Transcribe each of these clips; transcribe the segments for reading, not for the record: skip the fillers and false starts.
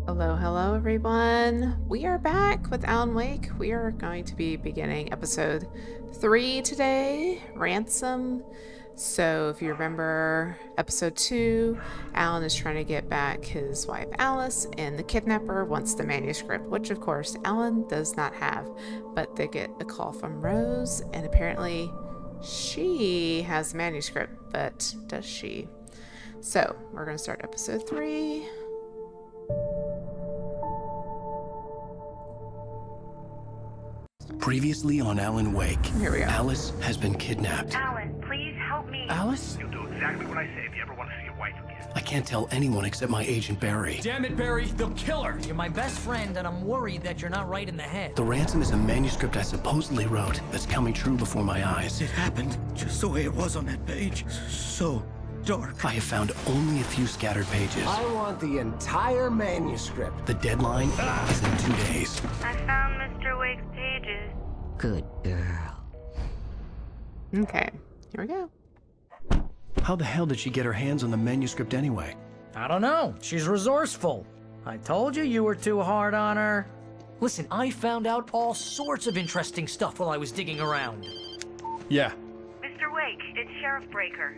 Hello, hello, everyone. We are back with Alan Wake. We are going to be beginning episode 3 today, Ransom. So, if you remember episode 2, Alan is trying to get back his wife Alice, and the kidnapper wants the manuscript, which, of course, Alan does not have. But they get a call from Rose, and apparently she has the manuscript, but does she? So, we're going to start episode 3. Previously on Alan Wake, Here we go. Alice has been kidnapped. Alan, please help me. Alice? You'll do exactly what I say if you ever want to see your wife again. I can't tell anyone except my agent Barry. Damn it, Barry, they'll kill her! You're my best friend, and I'm worried that you're not right in the head. The ransom is a manuscript I supposedly wrote that's coming true before my eyes. It happened just the way it was on that page. So dark. I have found only a few scattered pages. I want the entire manuscript. The deadline is in 2 days. I found Mr. Wake's pages. Good girl. Okay, here we go. How the hell did she get her hands on the manuscript anyway? I don't know. She's resourceful. I told you you were too hard on her. Listen, I found out all sorts of interesting stuff while I was digging around. Yeah. Mr. Wake, it's Sheriff Breaker.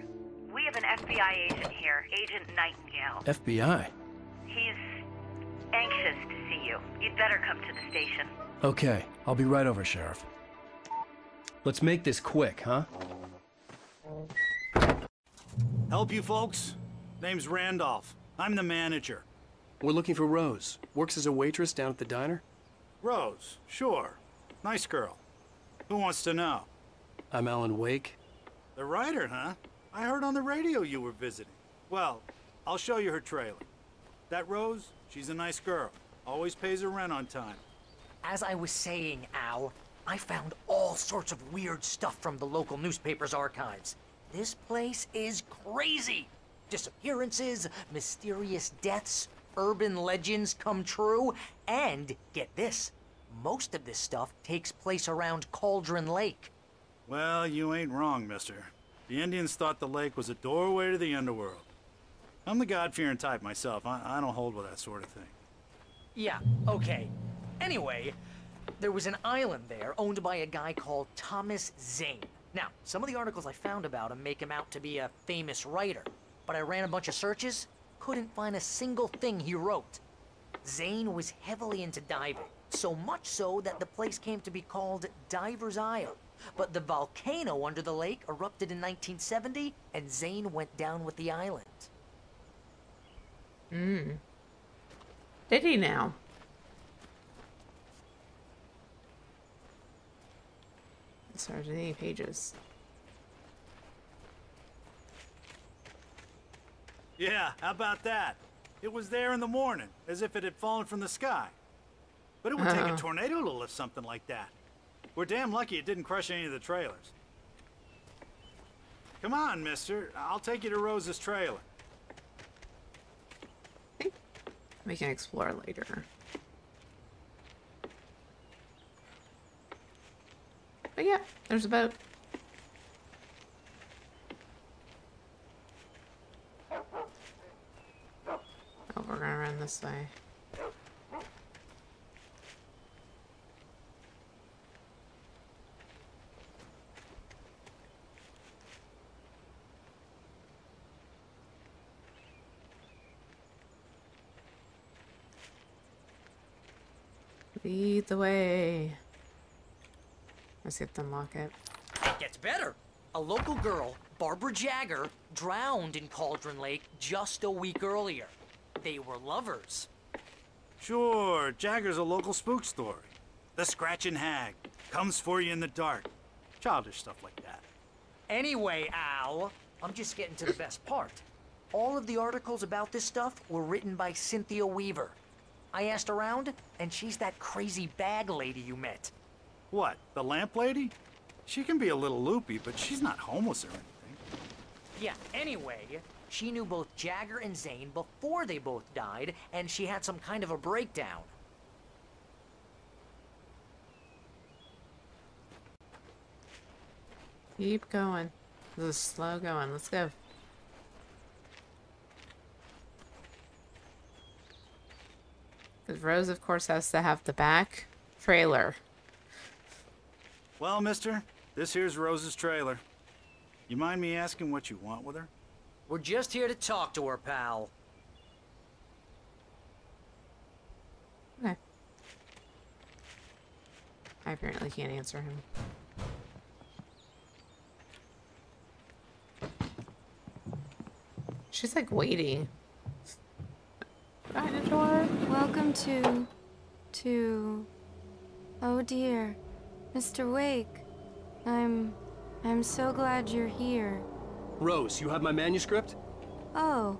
We have an FBI agent here, Agent Nightingale. FBI? He's anxious to see you. You'd better come to the station. Okay, I'll be right over, Sheriff. Let's make this quick, huh? Help you folks? Name's Randolph. I'm the manager. We're looking for Rose. Works as a waitress down at the diner. Rose, sure. Nice girl. Who wants to know? I'm Alan Wake. The writer, huh? I heard on the radio you were visiting. Well, I'll show you her trailer. That Rose, she's a nice girl. Always pays her rent on time. As I was saying, Al, I found all sorts of weird stuff from the local newspaper's archives. This place is crazy. Disappearances, mysterious deaths, urban legends come true, and get this, most of this stuff takes place around Cauldron Lake. Well, you ain't wrong, mister. The Indians thought the lake was a doorway to the underworld. I'm the God-fearing type myself. I don't hold with that sort of thing. Yeah, okay. Anyway, there was an island there owned by a guy called Thomas Zane. Now, some of the articles I found about him make him out to be a famous writer, but I ran a bunch of searches, couldn't find a single thing he wrote. Zane was heavily into diving, so much so that the place came to be called Diver's Isle. But the volcano under the lake erupted in 1970, and Zane went down with the island. Did he now? Sorry, any pages. Yeah, how about that? It was there in the morning, as if it had fallen from the sky. But it would take a tornado to lift something like that. We're damn lucky it didn't crush any of the trailers. Come on, mister. I'll take you to Rose's trailer. We can explore later. But yeah, there's a boat. Oh, we're gonna run this way. Lead the way. Let's see if to unlock it. It gets better. A local girl, Barbara Jagger, drowned in Cauldron Lake just a week earlier. They were lovers. Sure, Jagger's a local spook story. The Scratching Hag comes for you in the dark. Childish stuff like that. Anyway, Al, I'm just getting to the best part. All of the articles about this stuff were written by Cynthia Weaver. I asked around, and she's that crazy bag lady you met. What, the lamp lady? She can be a little loopy, but she's not homeless or anything. Yeah, anyway, she knew both Jagger and Zane before they both died, and she had some kind of a breakdown. Keep going. This is slow going. Let's go. Rose, of course, has to have the back trailer. Well, mister, this here's Rose's trailer. You mind me asking what you want with her? We're just here to talk to her, pal. Okay. I apparently can't answer him. She's like waiting behind the door. Welcome to... Oh dear, Mr. Wake. I'm so glad you're here. Rose, you have my manuscript? Oh.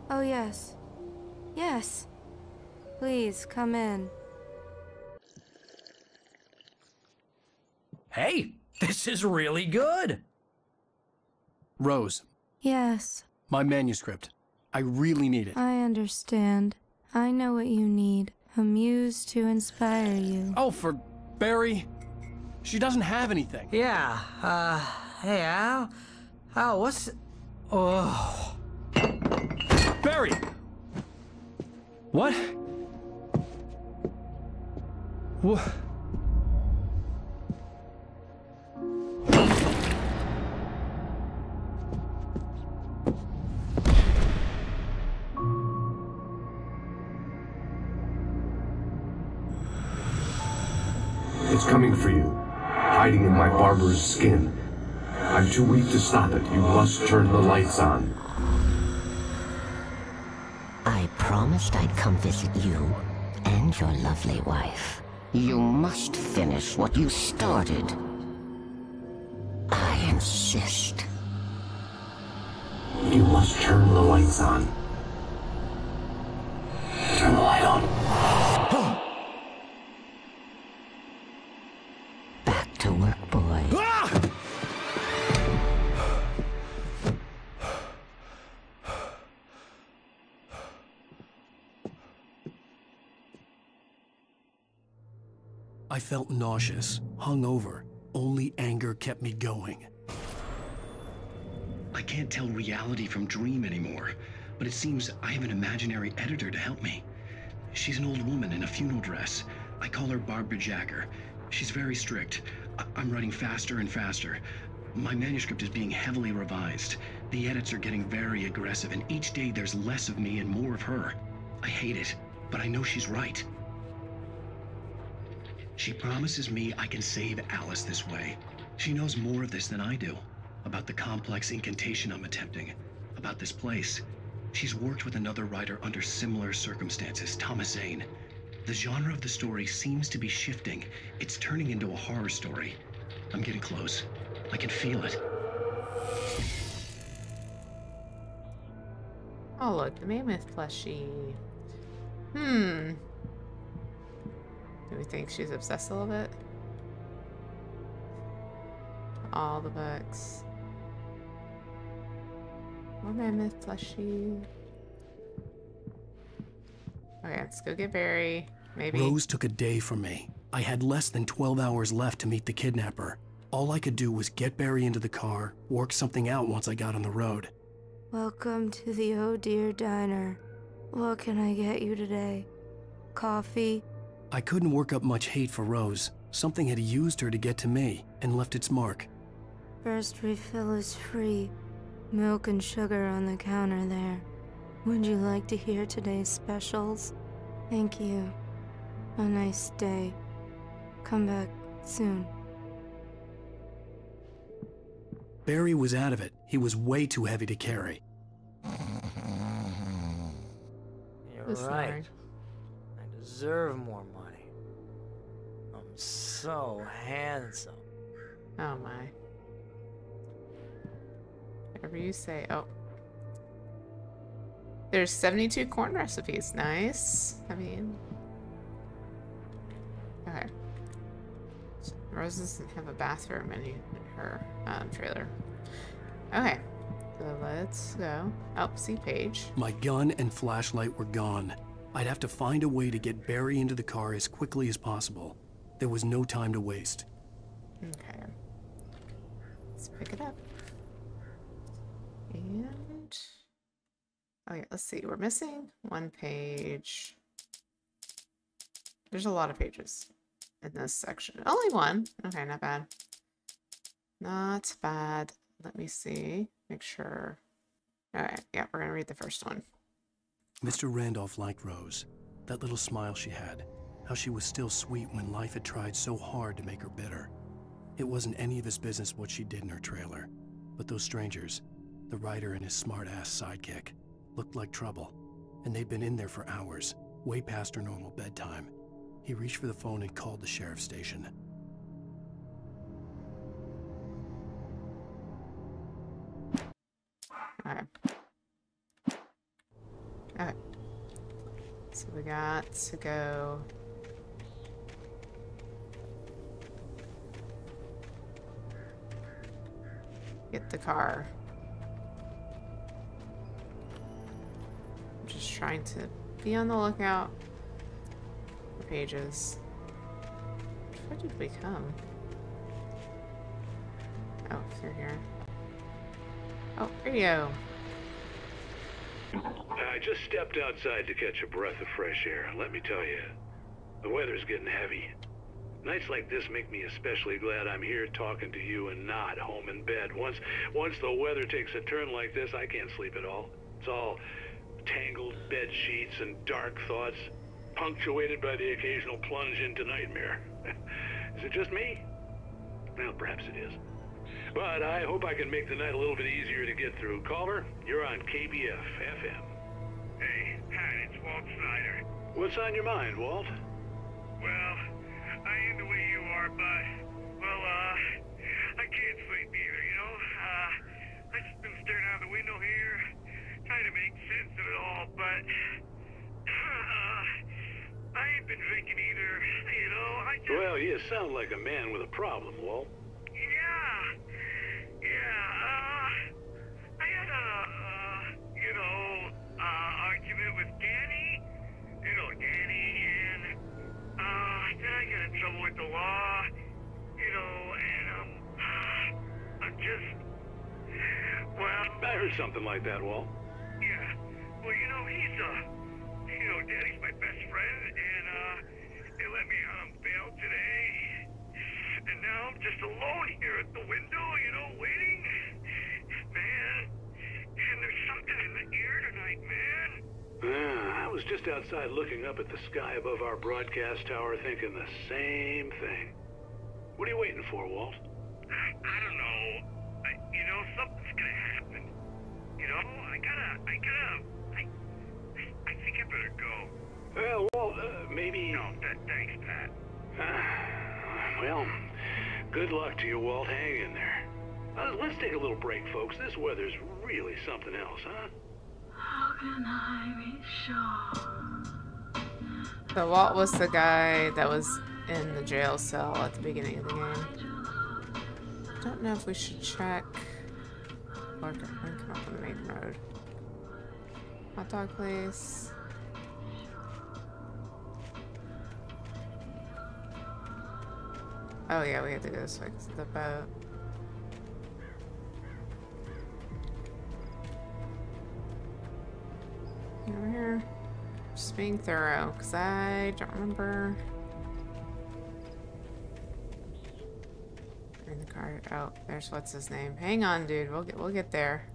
Oh yes. Yes. Please, come in. Hey, this is really good. Rose, Yes, my manuscript. I really need it. I understand. I know what you need. A muse to inspire you. Oh, for Barry? She doesn't have anything. Yeah, hey, Al? Al, what's... Oh... Barry! What? What? It's coming for you, hiding in my barber's skin. I'm too weak to stop it. You must turn the lights on. I promised I'd come visit you and your lovely wife. You must finish what you started. I insist. You must turn the lights on. Turn the light on. Back to work, boy. I felt nauseous, hungover. Only anger kept me going. I can't tell reality from dream anymore, but it seems I have an imaginary editor to help me. She's an old woman in a funeral dress. I call her Barbara Jacker. She's very strict. I'm writing faster and faster. My manuscript is being heavily revised. The edits are getting very aggressive, and each day there's less of me and more of her. I hate it, but I know she's right. She promises me I can save Alice this way. She knows more of this than I do. About the complex incantation I'm attempting. About this place. She's worked with another writer under similar circumstances, Thomas Zane. The genre of the story seems to be shifting. It's turning into a horror story. I'm getting close. I can feel it. Oh look, the mammoth plushie. Do we think she's obsessed a little bit? All the books. More mammoth plushie. Okay, let's go get Barry. Maybe. Rose took a day from me. I had less than 12 hours left to meet the kidnapper. All I could do was get Barry into the car, work something out once I got on the road. Welcome to the Oh Dear Diner. What can I get you today? Coffee? I couldn't work up much hate for Rose. Something had used her to get to me and left its mark. First refill is free. Milk and sugar on the counter there. Would you like to hear today's specials? Thank you. A nice day. Come back soon. Barry was out of it. He was way too heavy to carry. You're Listen, right. Lord. I deserve more money. I'm so handsome. Oh my. Whatever you say. Oh. There's 72 corn recipes. Nice. I mean. Okay. Rose doesn't have a bathroom in her trailer. Okay. So let's go. Oh, see Paige. My gun and flashlight were gone. I'd have to find a way to get Barry into the car as quickly as possible. There was no time to waste. Okay. Let's pick it up. And oh yeah, let's see. We're missing one page. There's a lot of pages in this section. Only one. Okay, not bad. Not bad. Let me see. Make sure. Alright, yeah, we're gonna read the first one. Mr. Randolph liked Rose. That little smile she had. How she was still sweet when life had tried so hard to make her bitter. It wasn't any of his business what she did in her trailer. But those strangers, the writer and his smart-ass sidekick, looked like trouble. And they'd been in there for hours, way past her normal bedtime. He reached for the phone and called the sheriff's station. Alright. Alright. So we got to go... get the car. I'm just trying to be on the lookout for pages. Where did we come? Oh, through here. Oh, radio. I just stepped outside to catch a breath of fresh air. Let me tell you, the weather's getting heavy. Nights like this make me especially glad I'm here talking to you and not home in bed. Once the weather takes a turn like this, I can't sleep at all. It's all tangled bed sheets and dark thoughts, punctuated by the occasional plunge into nightmare. Is it just me? Well, perhaps it is. But I hope I can make the night a little bit easier to get through. Caller, you're on KBF FM. Hey, Pat, it's Walt Snyder. What's on your mind, Walt? Well, I ain't the way you are, but, well, I can't sleep either, you know? I just been staring out the window here, trying to make sense of it all, but, I ain't been drinking either, you know? Well, you sound like a man with a problem, Walt. I had argument with Danny, and, then I got in trouble with the law, and, I'm just, well... I heard something like that, Walt. Yeah, well, Danny's my best friend, and, they let me on bail today, and now I'm just alone here at the window, waiting. Man, and there's something in the air tonight, man. I was just outside looking up at the sky above our broadcast tower thinking the same thing. What are you waiting for, Walt? I don't know. Something's gonna happen. I think I better go. Well, Walt, maybe... No, thanks, Pat. Well, good luck to you, Walt. Hang in there. Let's take a little break, folks. This weather's really something else, huh? How can I be sure? So Walt was the guy that was in the jail cell at the beginning of the game. I don't know if we should check... or come up on the main road. Hot dog place. Oh yeah, we have to go this way because of the boat. Over here. Just being thorough, because I don't remember. In the car. Oh, there's what's his name. Hang on, dude. We'll get there.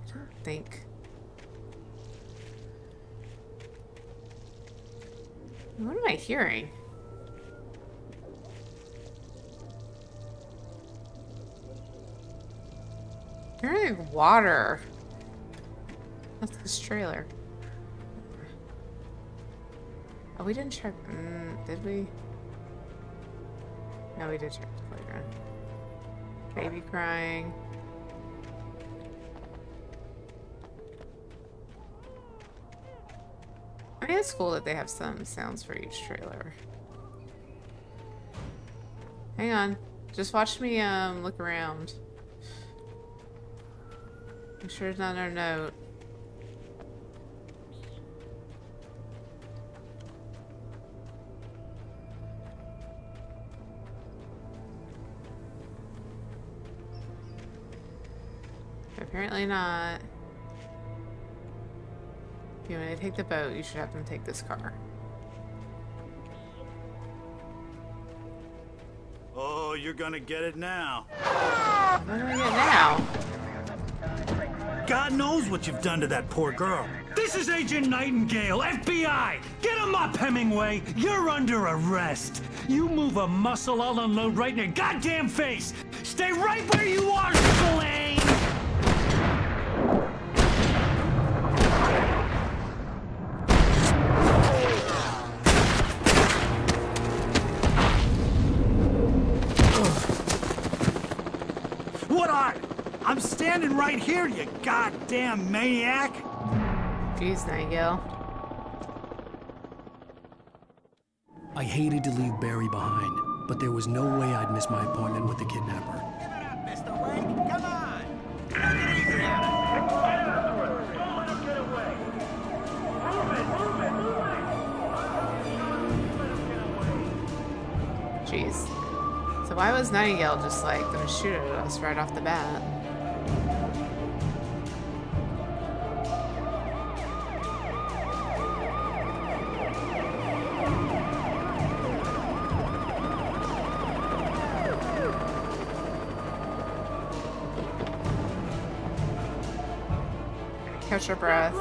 I don't think. What am I hearing? I'm hearing water. That's this trailer. Oh, we didn't check. Did we? No, we did check the playground. Baby crying. I mean, it's cool that they have some sounds for each trailer. Hang on. Just watch me look around. Make sure it's not our note. Apparently not. If you want to take the boat, you should have them take this car. Oh, you're gonna get it now. I'm not gonna get it now. God knows what you've done to that poor girl. This is Agent Nightingale, FBI! Get him up, Hemingway! You're under arrest! You move a muscle, I'll unload right in your goddamn face! Stay right where you are, Spillane! What are? I'm standing right here, you goddamn maniac! Jeez, Nightingale. I hated to leave Barry behind, but there was no way I'd miss my appointment with the kidnapper. Mr. Wake, come on! Take it easy Jeez. So why was Nightingale just like gonna shoot at us right off the bat? Catch your breath.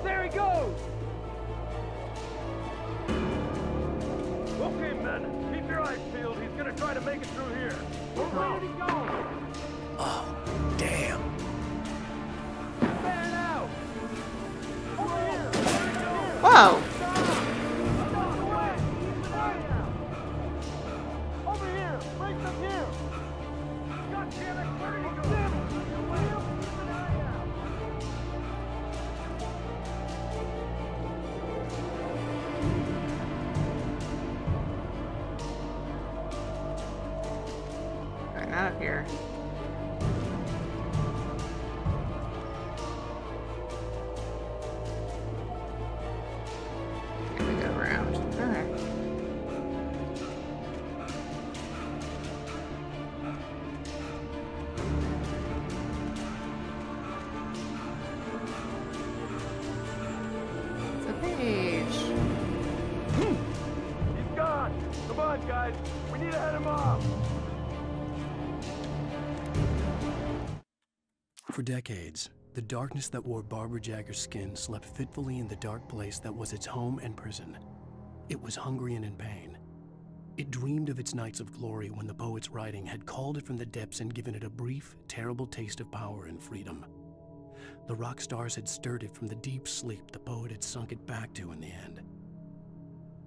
There he goes! Okay, men, keep your eyes peeled. He's gonna try to make it through here. Where did he go? Oh, damn. Man out! Over here! Whoa! Over here! Break them here! God damn it! Where did he go? Damn it! Keep an eye out! Right, not up here. Here we go around. Alright. It's a page. He's gone! Come on, guys! We need to head him off! For decades, the darkness that wore Barbara Jagger's skin slept fitfully in the dark place that was its home and prison. It was hungry and in pain. It dreamed of its nights of glory when the poet's writing had called it from the depths and given it a brief, terrible taste of power and freedom. The rock stars had stirred it from the deep sleep the poet had sunk it back to in the end.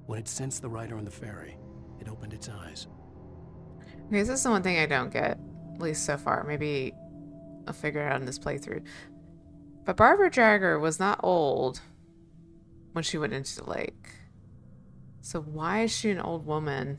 When it sensed the writer on the ferry, it opened its eyes. Okay, this is the one thing I don't get, at least so far. Maybe I'll figure it out in this playthrough. But Barbara Jagger was not old when she went into the lake. So why is she an old woman?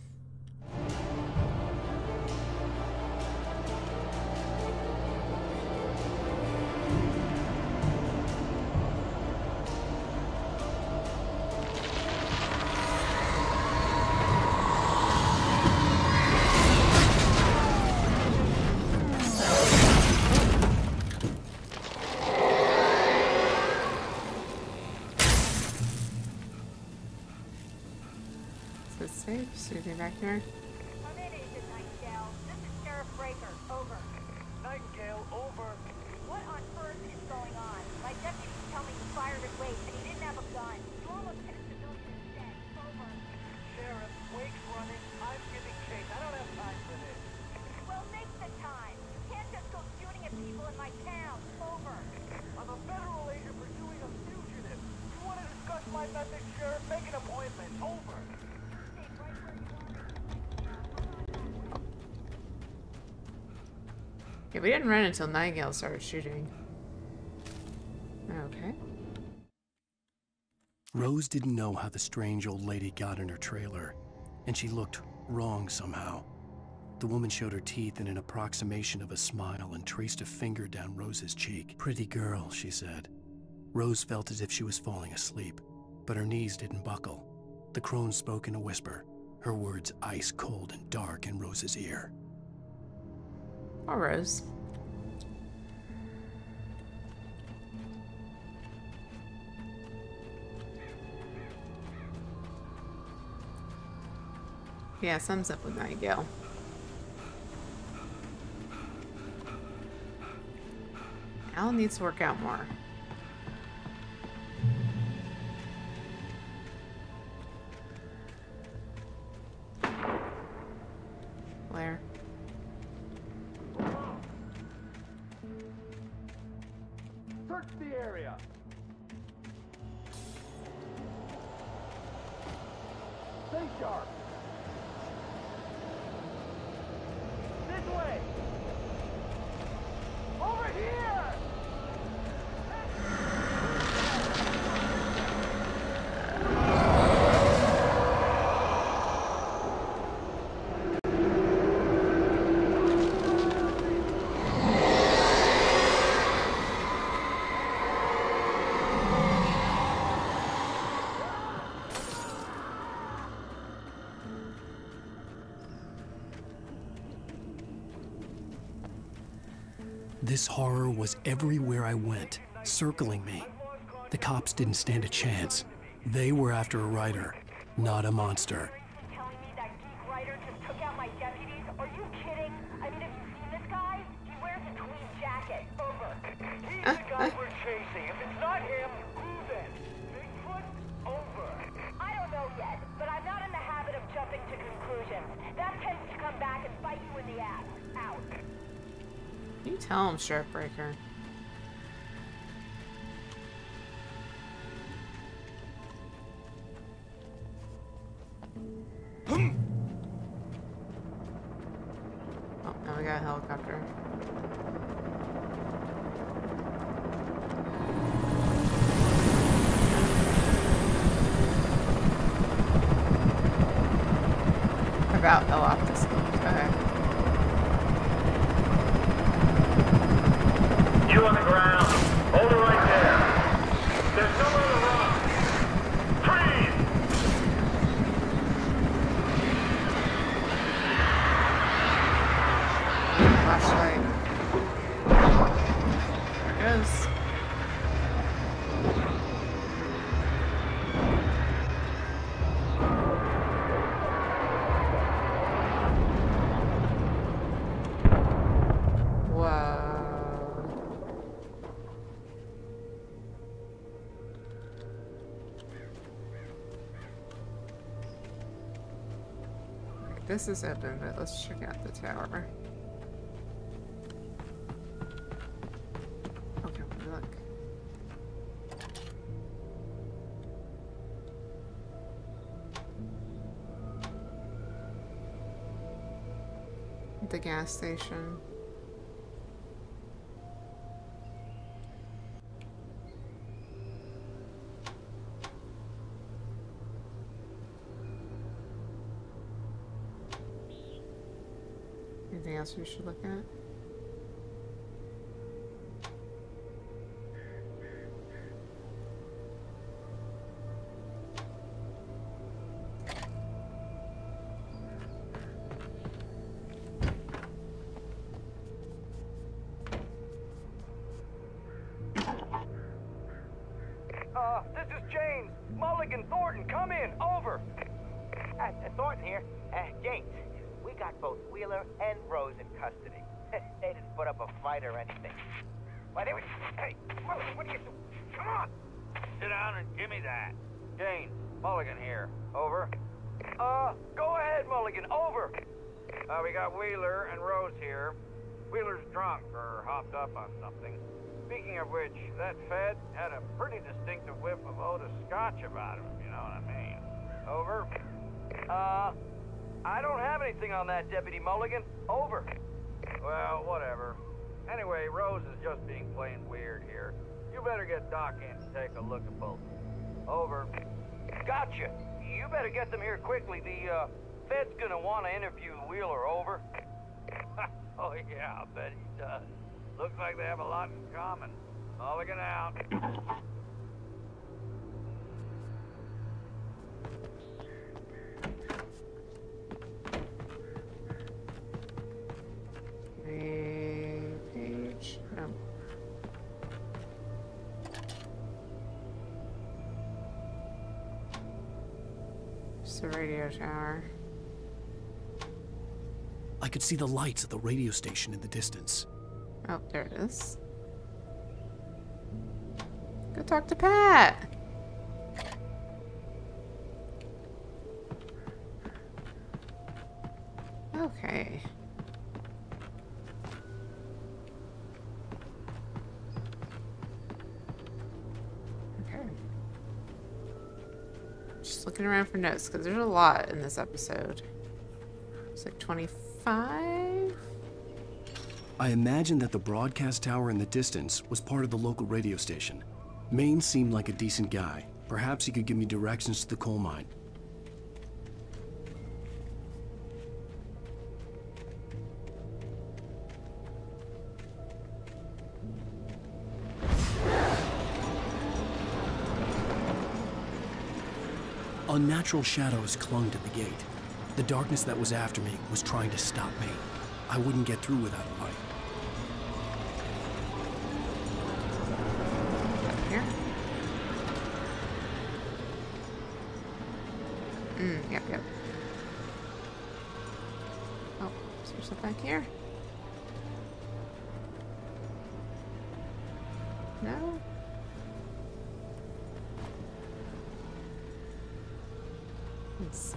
Is it safe? Is anything back here? Come in, Agent Nightingale. This is Sheriff Breaker. Over. Nightingale, over. What on earth is going on? My deputies tell me he fired at Wake and he didn't have a gun. You almost hit a civilian instead. Over. Sheriff, Wake's running. I'm giving chase. I don't have time for this. Well, make the time. You can't just go shooting at people in my town. Over. I'm a federal agent pursuing a fugitive. You want to discuss my methods, Sheriff? Make an appointment. Over. Yeah, we didn't run until Nightingale started shooting. Okay. Rose didn't know how the strange old lady got in her trailer, and she looked wrong somehow. The woman showed her teeth in an approximation of a smile and traced a finger down Rose's cheek. "Pretty girl," she said. Rose felt as if she was falling asleep, but her knees didn't buckle. The crone spoke in a whisper, her words ice cold and dark in Rose's ear. Oh, Rose. Yeah, sums up with Nightingale. Alan needs to work out more. Where? Search the area. Stay sharp. This way. Over here. This horror was everywhere I went, circling me. The cops didn't stand a chance. They were after a writer, not a monster. Telling me that geek writer just took out my deputies? Are you kidding? I mean, have you seen this guy? He wears a tweed jacket. Over. He's the guy we're chasing. If it's not him, who then? Bigfoot? Over. I don't know yet, but I'm not in the habit of jumping to conclusions. That tends to come back and bite you in the ass. Out. You tell him, Shirtbreaker. Oh, now we got a helicopter. About Eloptis. Okay. You on the ground. Hold it right there. There's nowhere to run. Freeze! Flashlight. There it goes. This is open, but let's check out the tower. Okay, look. The gas station. Anything else we should look at? This is James. Mulligan, Thornton, come in. Over. Thornton here. James, we got both Wheeler and Rose in custody. They didn't put up a fight or anything. Why, they were... Hey, Mulligan, what are you doing? Come on! Sit down and give me that. James, Mulligan here. Over. Go ahead, Mulligan. Over. We got Wheeler and Rose here. Wheeler's drunk or hopped up on something. Speaking of which, that Fed had a pretty distinctive whiff of Otis Scotch about him, if you know what I mean. Over. I don't have anything on that, Deputy Mulligan. Over. Well, whatever. Anyway, Rose is just being plain weird here. You better get Doc in to take a look at both. Over. Gotcha. You better get them here quickly. The, Fed's gonna want to interview Wheeler. Over. Oh, yeah, I bet he does. Looks like they have a lot in common. Mulligan out. Page. No. Just a radio tower. I could see the lights of the radio station in the distance. Oh, there it is. Go talk to Pat. Okay. Okay. Just looking around for notes because there's a lot in this episode. It's like 25? I imagined that the broadcast tower in the distance was part of the local radio station. Maine seemed like a decent guy. Perhaps he could give me directions to the coal mine. Unnatural shadows clung to the gate. The darkness that was after me was trying to stop me. I wouldn't get through without a light. Here? Yep. Oh, is there stuff back here? No?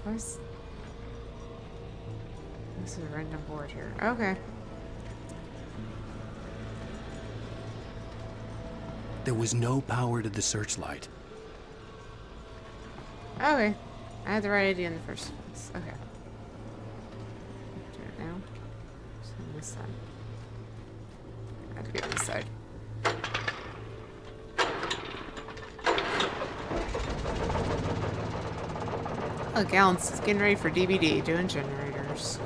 This is a random board here. Okay. There was no power to the searchlight. Okay. I had the right idea in the first place. Okay. Do it now. Just on this side. I have to be on this side. Oh, Gallons is getting ready for DVD, doing generators.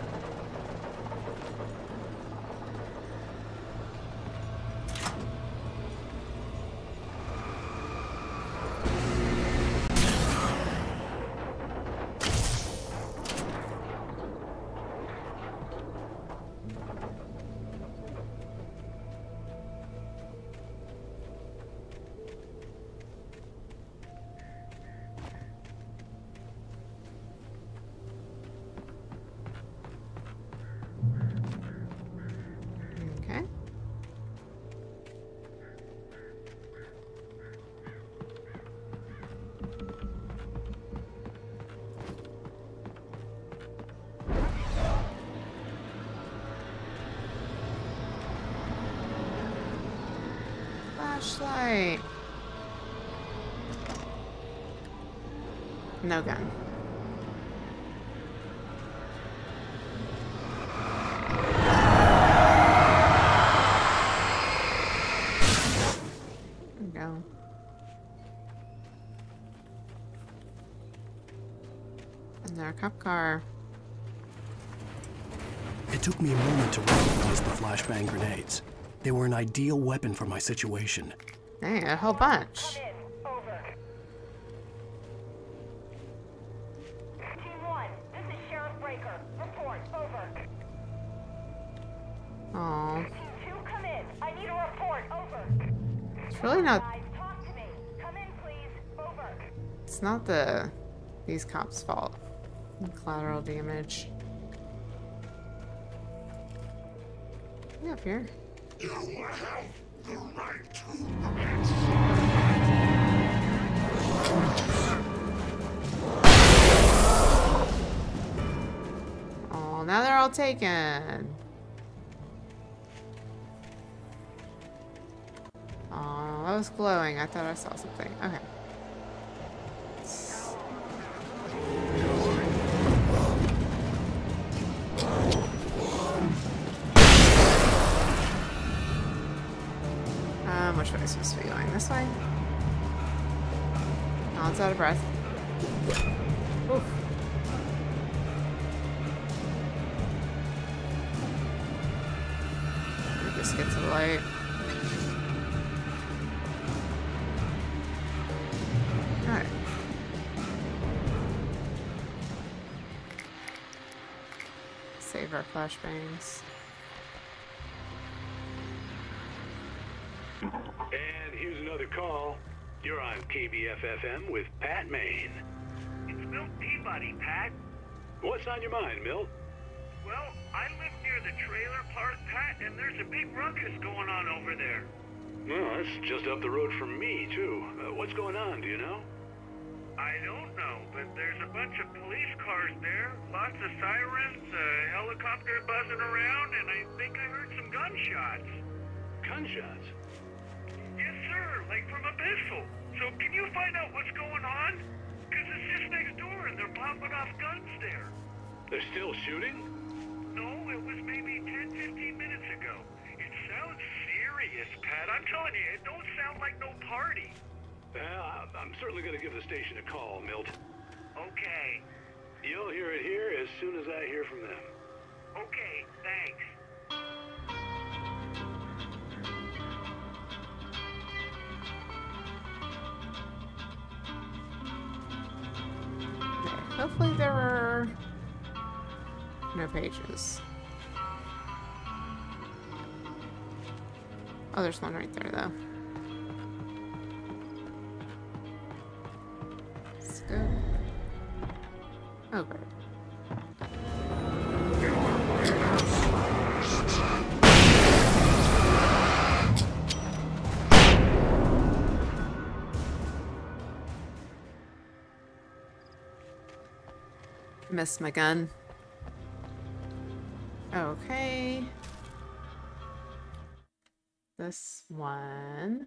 Okay. Flashlight. No gun. Go. Another cop car. It took me a moment to recognize the flashbang grenades. They were an ideal weapon for my situation. Dang, a whole bunch. Team 1, this is Sheriff Breaker. Report, over. Oh, Team 2, come in. I need a report, over. it's really not. Guys, talk to me. Come in, please. Over. It's not these cops' fault. Collateral damage. Get up here. You have the right to Oh, now they're all taken. Oh, that was glowing. I thought I saw something. Okay. Which way am I supposed to be going? This way? Oh, it's out of breath. Oof. Let me just get to the light. Alright. Save our flashbangs. And here's another call. You're on KBF-FM with Pat Maine. It's Milt Peabody, Pat. What's on your mind, Milt? Well, I live near the trailer park, Pat, and there's a big ruckus going on over there. Well, that's just up the road from me, too. What's going on, do you know? I don't know, but there's a bunch of police cars there, lots of sirens, a helicopter buzzing around, and I think I heard some gunshots. Gunshots? Yes, sir, like from a pistol. So can you find out what's going on? Because it's just next door and they're popping off guns there. They're still shooting? No, it was maybe 10-15 minutes ago. It sounds serious, Pat. I'm telling you, it don't sound like no party. I'm certainly going to give the station a call, Milt. Okay. You'll hear it here as soon as I hear from them. Okay, thanks. Hopefully there were no pages. Oh, there's one right there, though. Let's go. Oh, great. Missed my gun. Okay. This one.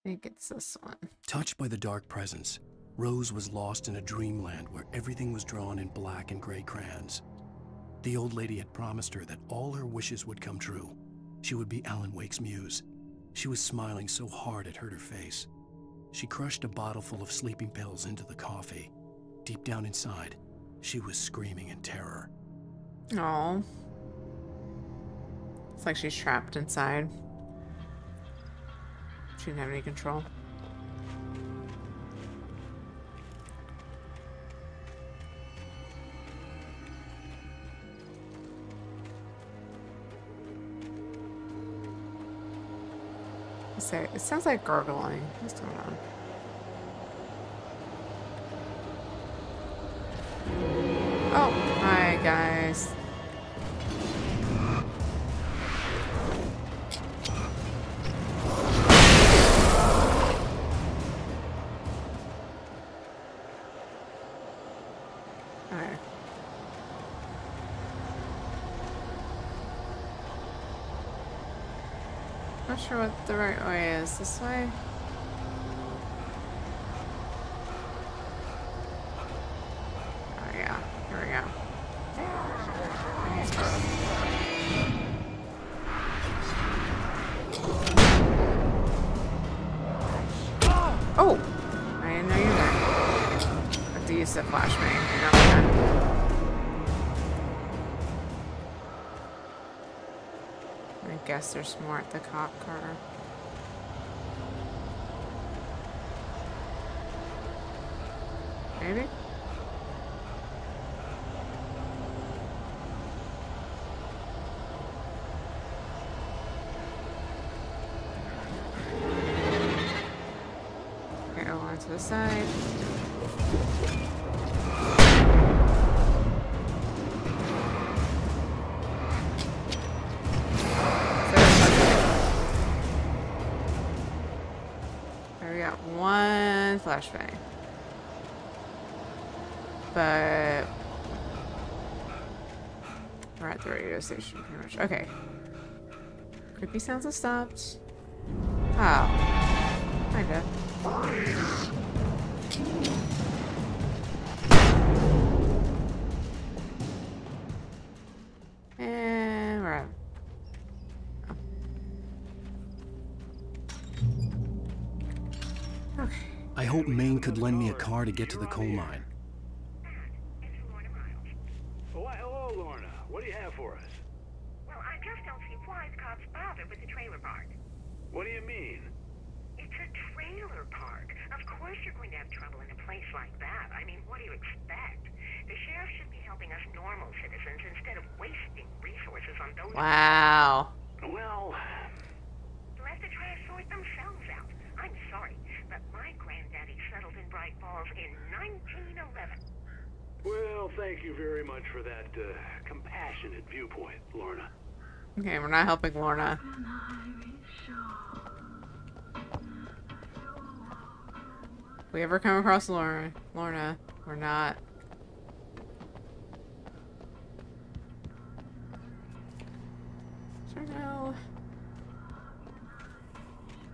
I think it's this one. Touched by the dark presence, Rose was lost in a dreamland where everything was drawn in black and gray crayons. The old lady had promised her that all her wishes would come true. She would be Alan Wake's muse. She was smiling so hard it hurt her face. She crushed a bottle full of sleeping pills into the coffee. Deep down inside, she was screaming in terror. Oh. It's like she's trapped inside. She didn't have any control. It sounds like gargling. What's going on? Oh, hi guys. Okay. Not sure what the right way is. This way? Oh yeah, here we go. Oh! I didn't know you were. I have to use the flashbang. I guess there's more at the cop car. Maybe? Okay, over to the side. One flashbang. But we're at the radio station pretty much. Okay. Creepy sounds have stopped. Oh. Kinda. And we're out. Okay. I hope Maine could lend me a car to get to the coal mine. Oh, hello, Lorna. What do you have for us? Well, I just don't see why the cops bother with the trailer park. What do you mean? It's a trailer park. Of course you're going to have trouble in a place like that. I mean, what do you expect? The sheriff should be helping us normal citizens instead of wasting resources on those... Wow. Well... They'll have to try to sort themselves out. I'm sorry, but my granddaddy settled in Bright Falls in 1911. Well, thank you very much for that compassionate viewpoint, Lorna. Okay, we're not helping Lorna. If we ever come across Lorna, we're not. Sure no.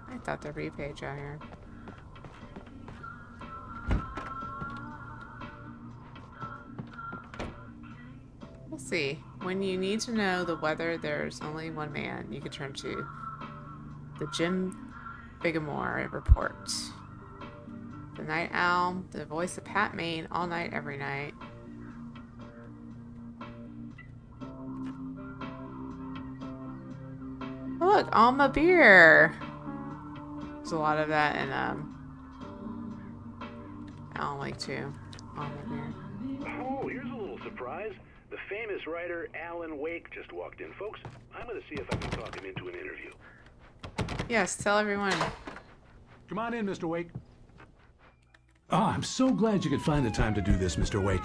I thought there'd be a page out here. We'll see. When you need to know the weather, there's only one man you can turn to. The Jim Bigamore Report. The Night Owl, the voice of Pat Maine, all night, every night. Oh, look, Alma beer. There's a lot of that in Alan Wake too. Alma beer. Oh, here's a little surprise. The famous writer Alan Wake just walked in. Folks, I'm going to see if I can talk him into an interview. Yes, tell everyone. Come on in, Mr. Wake. Oh, I'm so glad you could find the time to do this, Mr. Wake.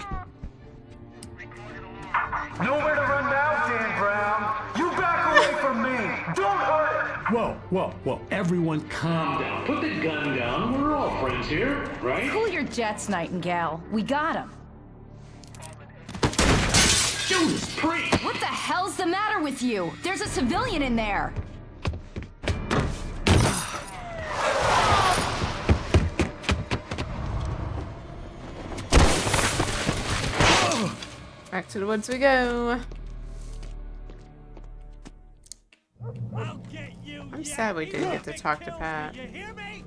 Nowhere to run now, Dan Brown. You back away from me. Don't hurt it. Whoa. Everyone calm down. Put the gun down. We're all friends here, right? Cool your jets, Nightingale. We got him. Judas Priest! What the hell's the matter with you? There's a civilian in there. Back to the woods we go. I'm sad we didn't get to talk to Pat. You hear me?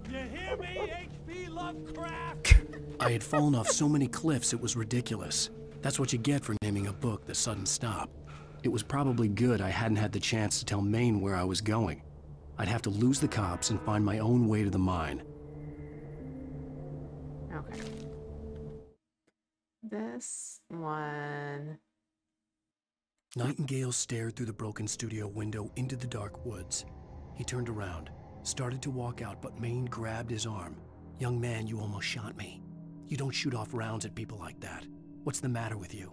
You hear me, H.P. Lovecraft? I had fallen off so many cliffs it was ridiculous. That's what you get for naming a book The Sudden Stop. It was probably good I hadn't had the chance to tell Maine where I was going. I'd have to lose the cops and find my own way to the mine. Okay. This one. Nightingale stared through the broken studio window into the dark woods. He turned around, started to walk out, but Maine grabbed his arm. "Young man, you almost shot me. You don't shoot off rounds at people like that. What's the matter with you?"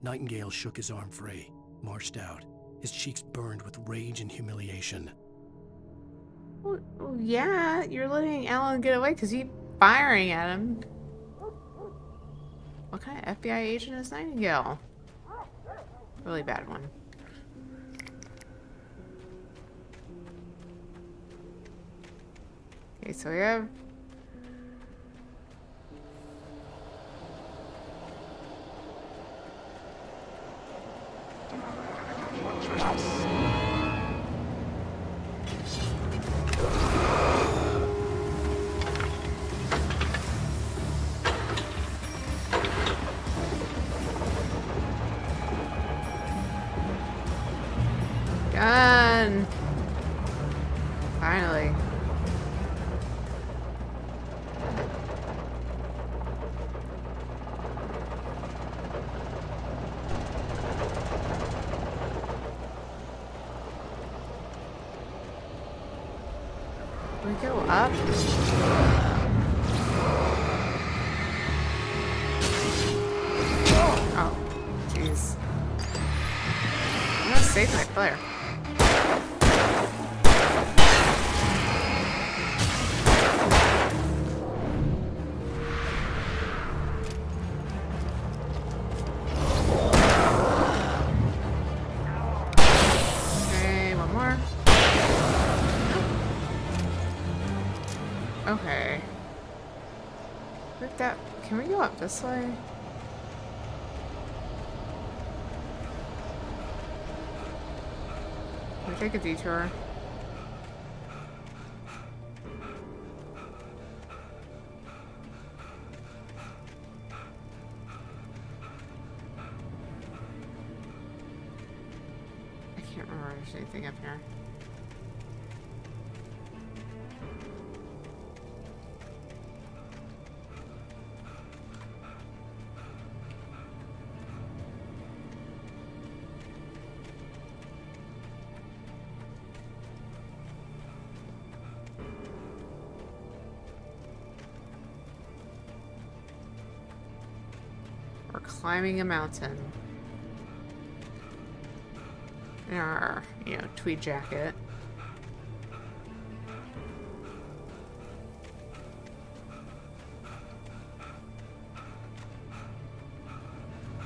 Nightingale shook his arm free, marched out. His cheeks burned with rage and humiliation. Well, yeah, you're letting Alan get away because he's firing at him. What kind of FBI agent is Nightingale? Really bad one. Okay, so we have... Gun! Finally. Can we go up? Oh, jeez. I'm gonna save my flare. Okay, one more. Okay. With that, can we go up this way? Can we take a detour? I can't remember if there's anything up here. We're climbing a mountain. In our, you know, tweed jacket.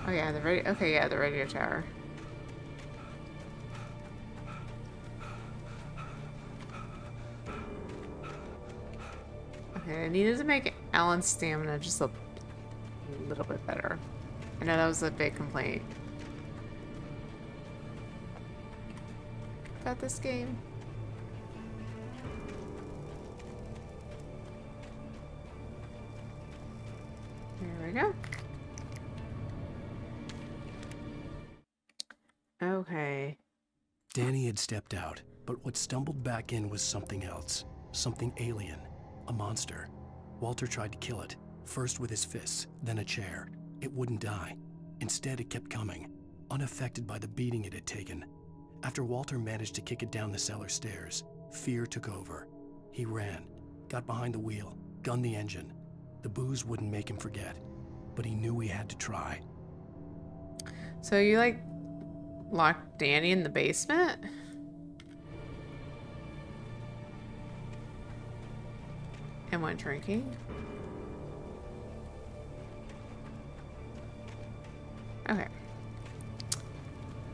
Oh yeah, the radio. Okay, yeah, the radio tower. Okay, I needed to make Alan's stamina just a little bit better. I know that was a big complaint about this game. There we go. Okay. Danny had stepped out, but what stumbled back in was something else. Something alien. A monster. Walter tried to kill it, first with his fists, then a chair. It wouldn't die. Instead, it kept coming, unaffected by the beating it had taken. After Walter managed to kick it down the cellar stairs, fear took over. He ran, got behind the wheel, gunned the engine. The booze wouldn't make him forget, but he knew he had to try. So you, like, locked Danny in the basement? And went drinking? Okay.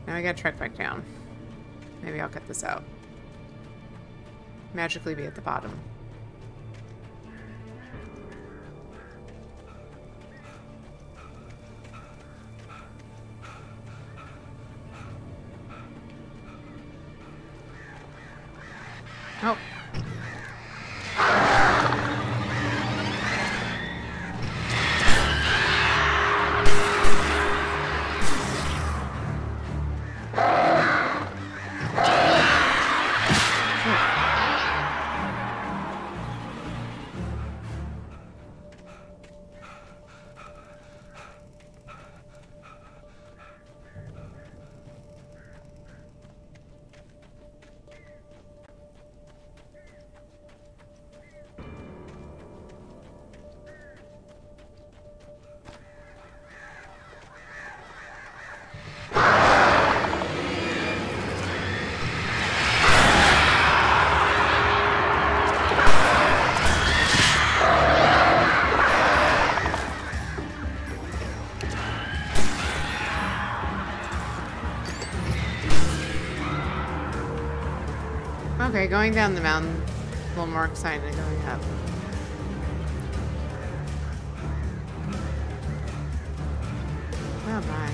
Now I gotta trek back down. Maybe I'll cut this out. Magically be at the bottom. Oh. Okay, going down the mountain a little more exciting than going up. Oh my.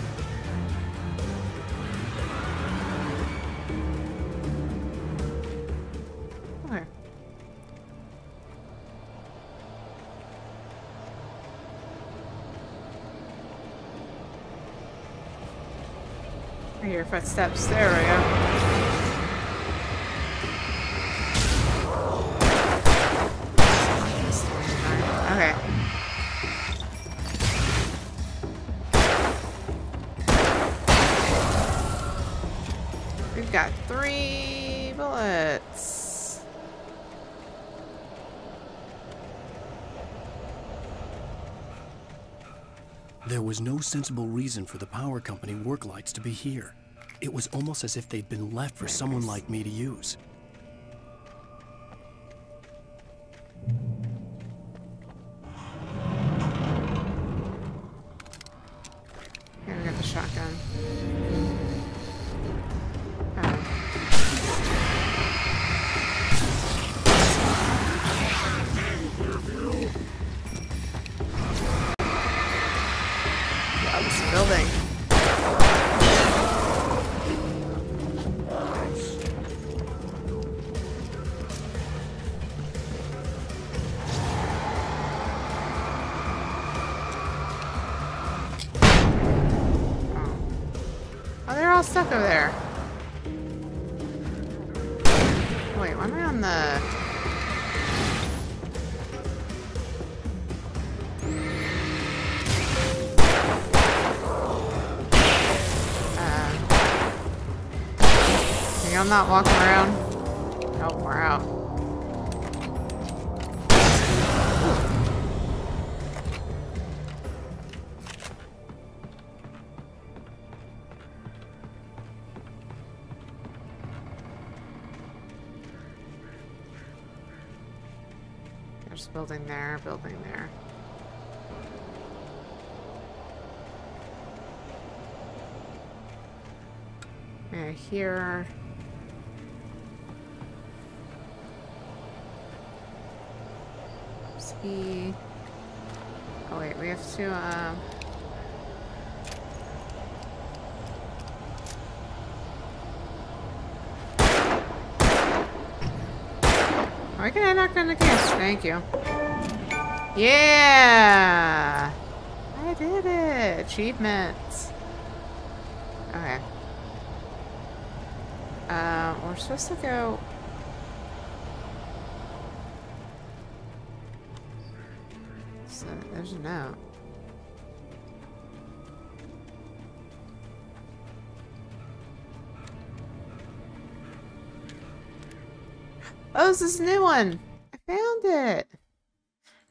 Okay. I hear footsteps. There we go. Okay. We've got 3 bullets. There was no sensible reason for the power company work lights to be here. It was almost as if they'd been left for someone like me to use. Here, we got the shotgun. Wow, this building. Oh, they're all stuck over there. Wait, why am I on the... I'm not walking around. Oh, we're out. there's building there, building there. Yeah, here. See. Oh wait, we have to why can I knock on the case? Thank you. Yeah! I did it! Achievements. Okay. We're supposed to go... So, there's a note. Oh, this is a new one! I found it!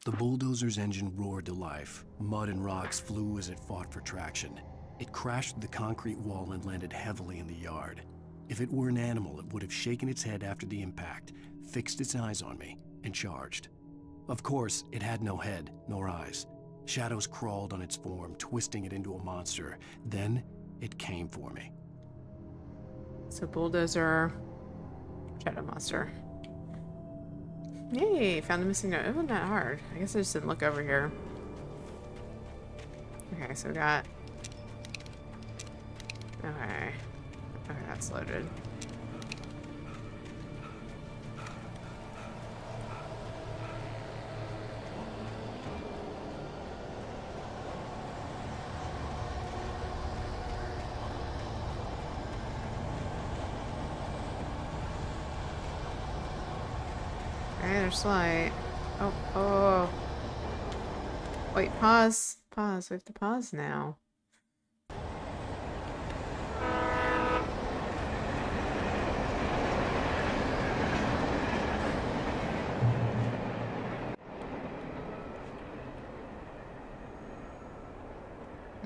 The bulldozer's engine roared to life. Mud and rocks flew as it fought for traction. It crashed through the concrete wall and landed heavily in the yard. If it were an animal, it would have shaken its head after the impact, fixed its eyes on me, and charged. Of course, it had no head, nor eyes. Shadows crawled on its form, twisting it into a monster. Then, it came for me. So bulldozer, shadow monster. Yay, found the missing note. It wasn't that hard. I guess I just didn't look over here. Okay, so we got... Okay. Okay, that's loaded. Okay, there's light. Oh, oh. Wait, pause. Pause. We have to pause now.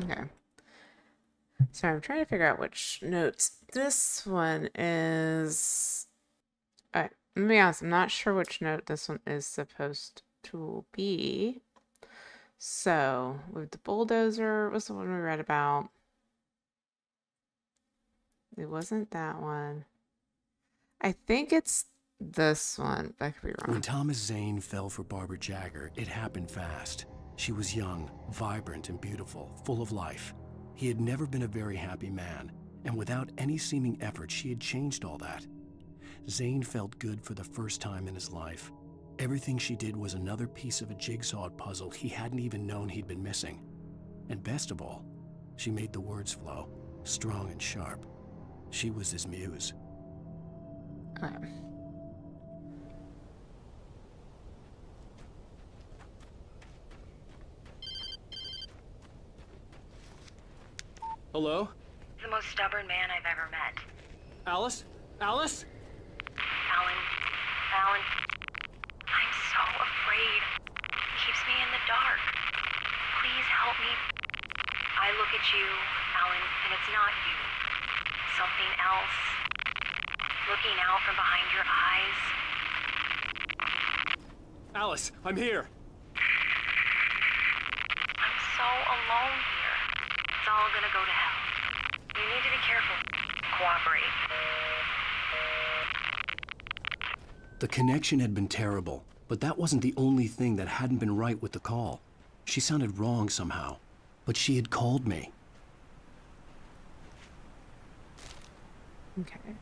Okay. So I'm trying to figure out which notes. This one is... Alright, let me be honest, I'm not sure which note this one is supposed to be. So, with the bulldozer, was the one we read about. It wasn't that one. I think it's this one, but I could be wrong. When Thomas Zane fell for Barbara Jagger, it happened fast. She was young, vibrant, and beautiful, full of life. He had never been a very happy man, and without any seeming effort, she had changed all that. Zane felt good for the first time in his life. Everything she did was another piece of a jigsaw puzzle he hadn't even known he'd been missing. And best of all, she made the words flow, strong and sharp. She was his muse. Hello? The most stubborn man I've ever met. Alice? Alice? Alan, I'm so afraid. He keeps me in the dark. Please help me. I look at you, Alan, and it's not you. Something else. Looking out from behind your eyes. Alice, I'm here. I'm so alone here. It's all gonna go to hell. You need to be careful. Cooperate. The connection had been terrible, but that wasn't the only thing that hadn't been right with the call. She sounded wrong somehow, but she had called me. Okay.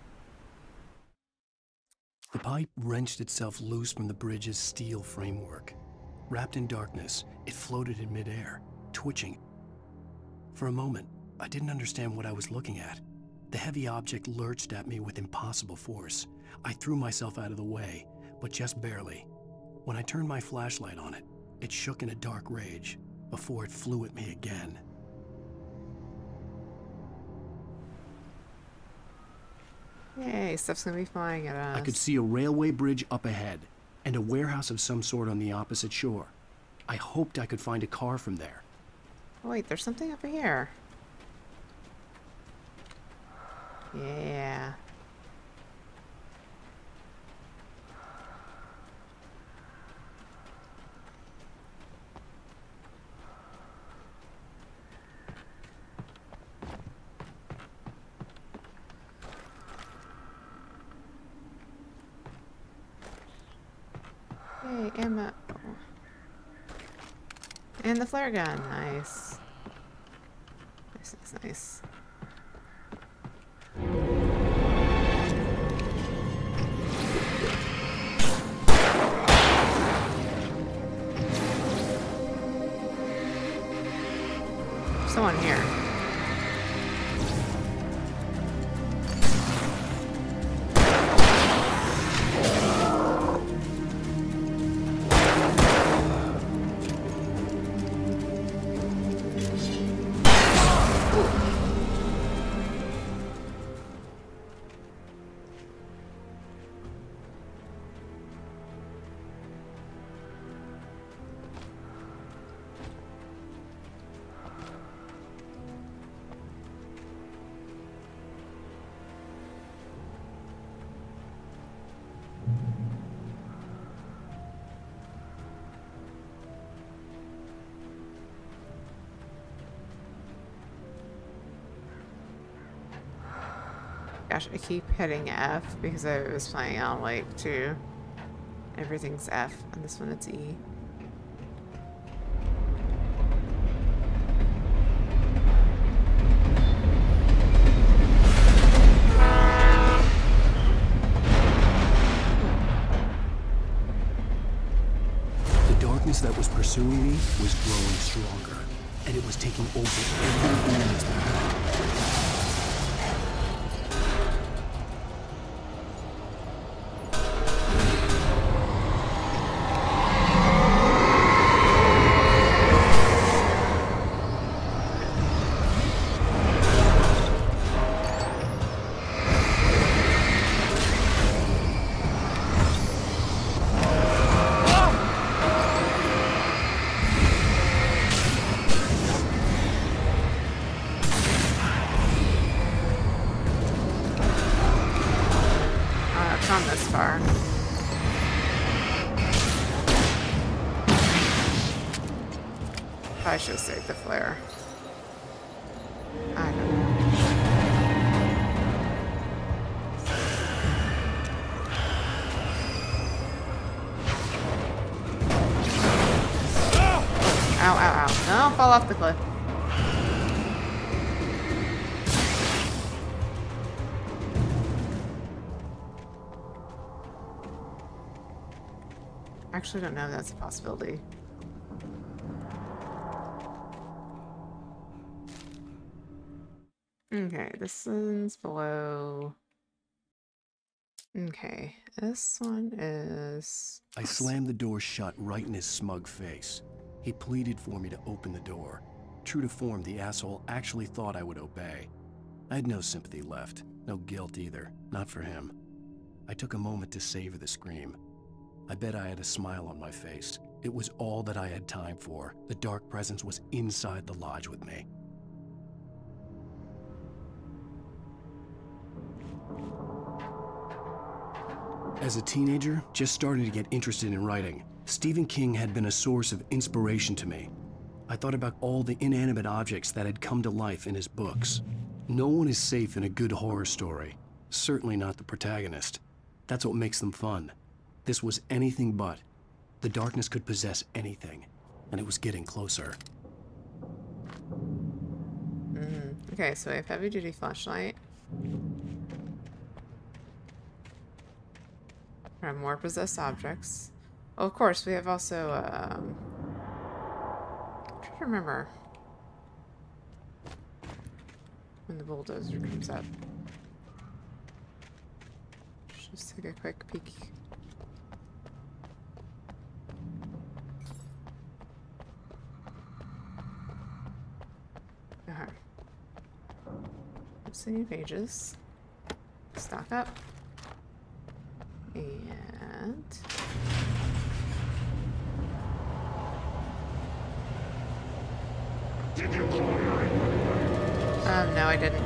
The pipe wrenched itself loose from the bridge's steel framework. Wrapped in darkness, it floated in midair, twitching. For a moment, I didn't understand what I was looking at. The heavy object lurched at me with impossible force. I threw myself out of the way, but just barely. When I turned my flashlight on it, it shook in a dark rage before it flew at me again. Yay, stuff's gonna be flying at us. I could see a railway bridge up ahead, and a warehouse of some sort on the opposite shore. I hoped I could find a car from there. Oh, wait, there's something over here. Yeah. ammo. And the flare gun. Nice. Nice, nice, nice. Someone here. Gosh, I keep hitting F because I was playing on like 2. Everything's F, and this one it's E. The darkness that was pursuing me was growing stronger, and it was taking over every moment. Gone this far. I should have saved the flare. I don't know. Ow, ow, ow. Don't fall off the cliff. Actually don't know if that's a possibility. Okay, this one's below. Okay, this one is... I slammed the door shut right in his smug face. He pleaded for me to open the door. True to form, the asshole actually thought I would obey. I had no sympathy left, no guilt either, not for him. I took a moment to savor the scream. I bet I had a smile on my face. It was all that I had time for. The dark presence was inside the lodge with me. As a teenager, just starting to get interested in writing, Stephen King had been a source of inspiration to me. I thought about all the inanimate objects that had come to life in his books. No one is safe in a good horror story. Certainly not the protagonist. That's what makes them fun. This was anything but. The darkness could possess anything, and it was getting closer. Okay, so we have heavy-duty flashlight. More possessed objects. Oh, of course, we have also, I'm trying to remember when the bulldozer comes up. Just take a quick peek. Okay. Let's see new pages. Stock up. And Did you call her? No, I didn't.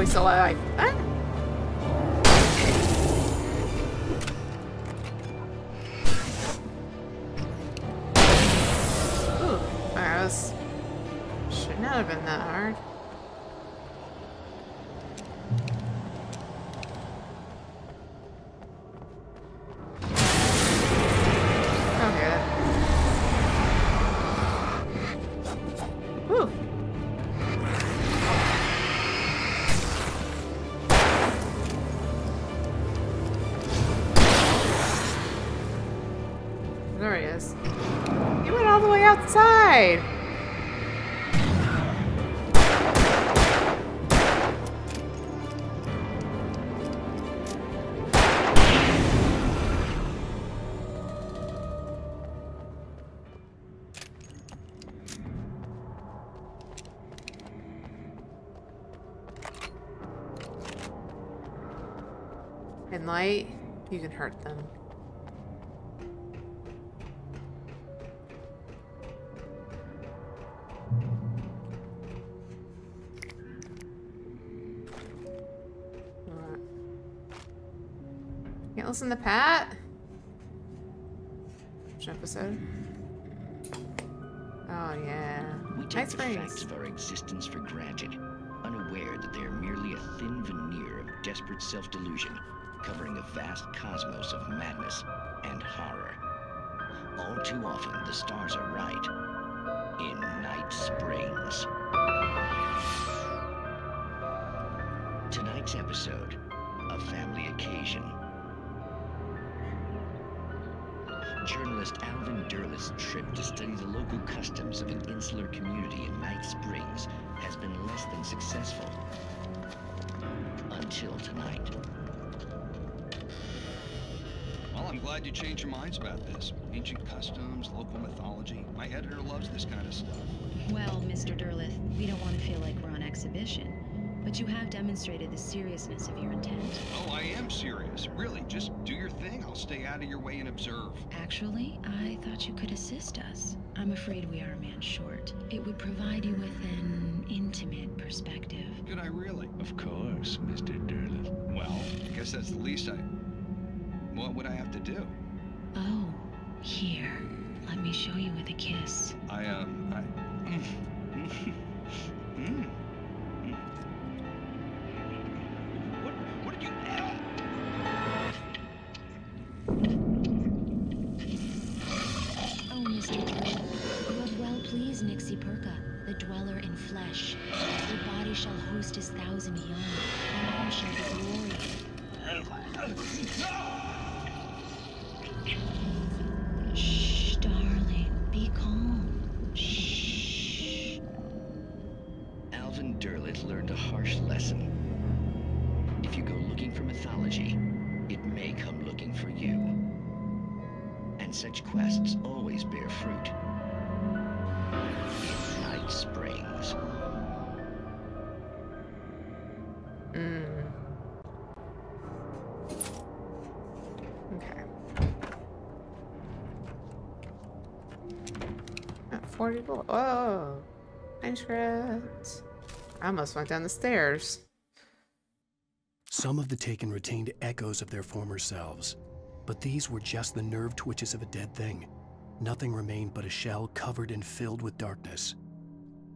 he's still alive. Ah. Ooh, that was... should not have been that hard. There he is. He went all the way outside. In light, you can hurt them. Can't listen to Pat? Which episode? Oh yeah. We take the facts of our existence for granted, unaware that they are merely a thin veneer of desperate self-delusion, covering a vast cosmos of madness and horror. All too often, the stars are right. In Night Springs. Tonight's episode, A Family Occasion. Journalist Alvin Derleth's trip to study the local customs of an insular community in Night Springs has been less than successful. Until tonight. Well, I'm glad you changed your minds about this. Ancient customs, local mythology. My editor loves this kind of stuff. Well, Mr. Derleth, we don't want to feel like we're on exhibition. But you have demonstrated the seriousness of your intent. Oh, I am serious. Really, just do your thing. I'll stay out of your way and observe. Actually, I thought you could assist us. I'm afraid we are a man short. It would provide you with an intimate perspective. Could I really? Of course, Mr. Derleth. Well, I guess that's the least I... What would I have to do? Oh, here. Let me show you with a kiss. What did you... Oh, Mr. Derleth, you have well pleased Nixie Perka, the dweller in flesh. Your body shall host his 1,000 young, and all shall be glory. Shh, darling, be calm. Shh. Alvin Derleth learned a harsh lesson. If you go looking for mythology, it may come looking for you. And such quests always bear fruit. In Night Springs. Okay. At 40 bullets. Oh, manuscript. I almost went down the stairs. Some of the Taken retained echoes of their former selves, but these were just the nerve twitches of a dead thing. Nothing remained but a shell covered and filled with darkness.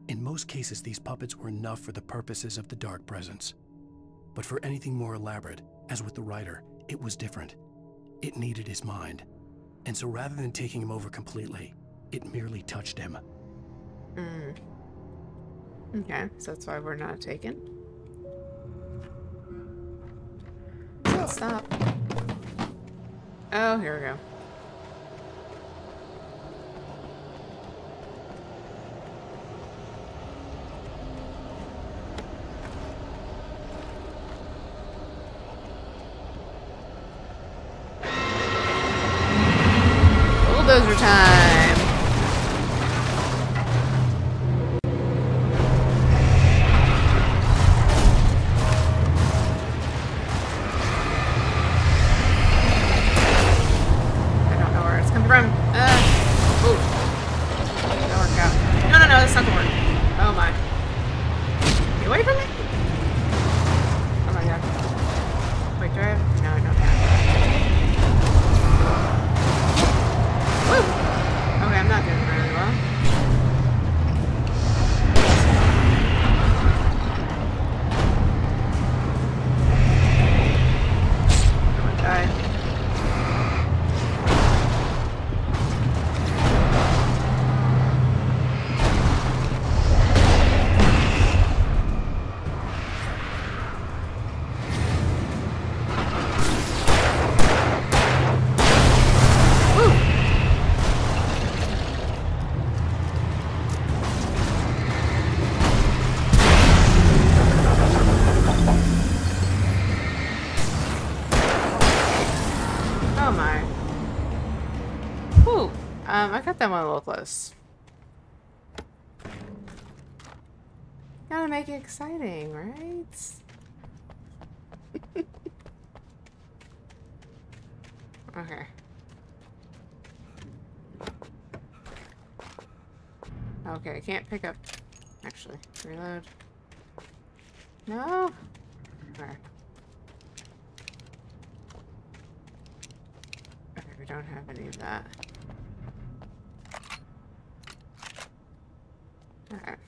In most cases, these puppets were enough for the purposes of the Dark Presence. But for anything more elaborate, as with the writer, it was different. It needed his mind. And so rather than taking him over completely, it merely touched him. Okay, so that's why we're not taken. Stop. Oh, here we go. Bulldozer time. Oh my. Whew. I got that one a little close. Gotta make it exciting, right? Okay. Okay, I can't pick up. Actually, reload. No? Okay. Okay, we don't have any of that. Alright.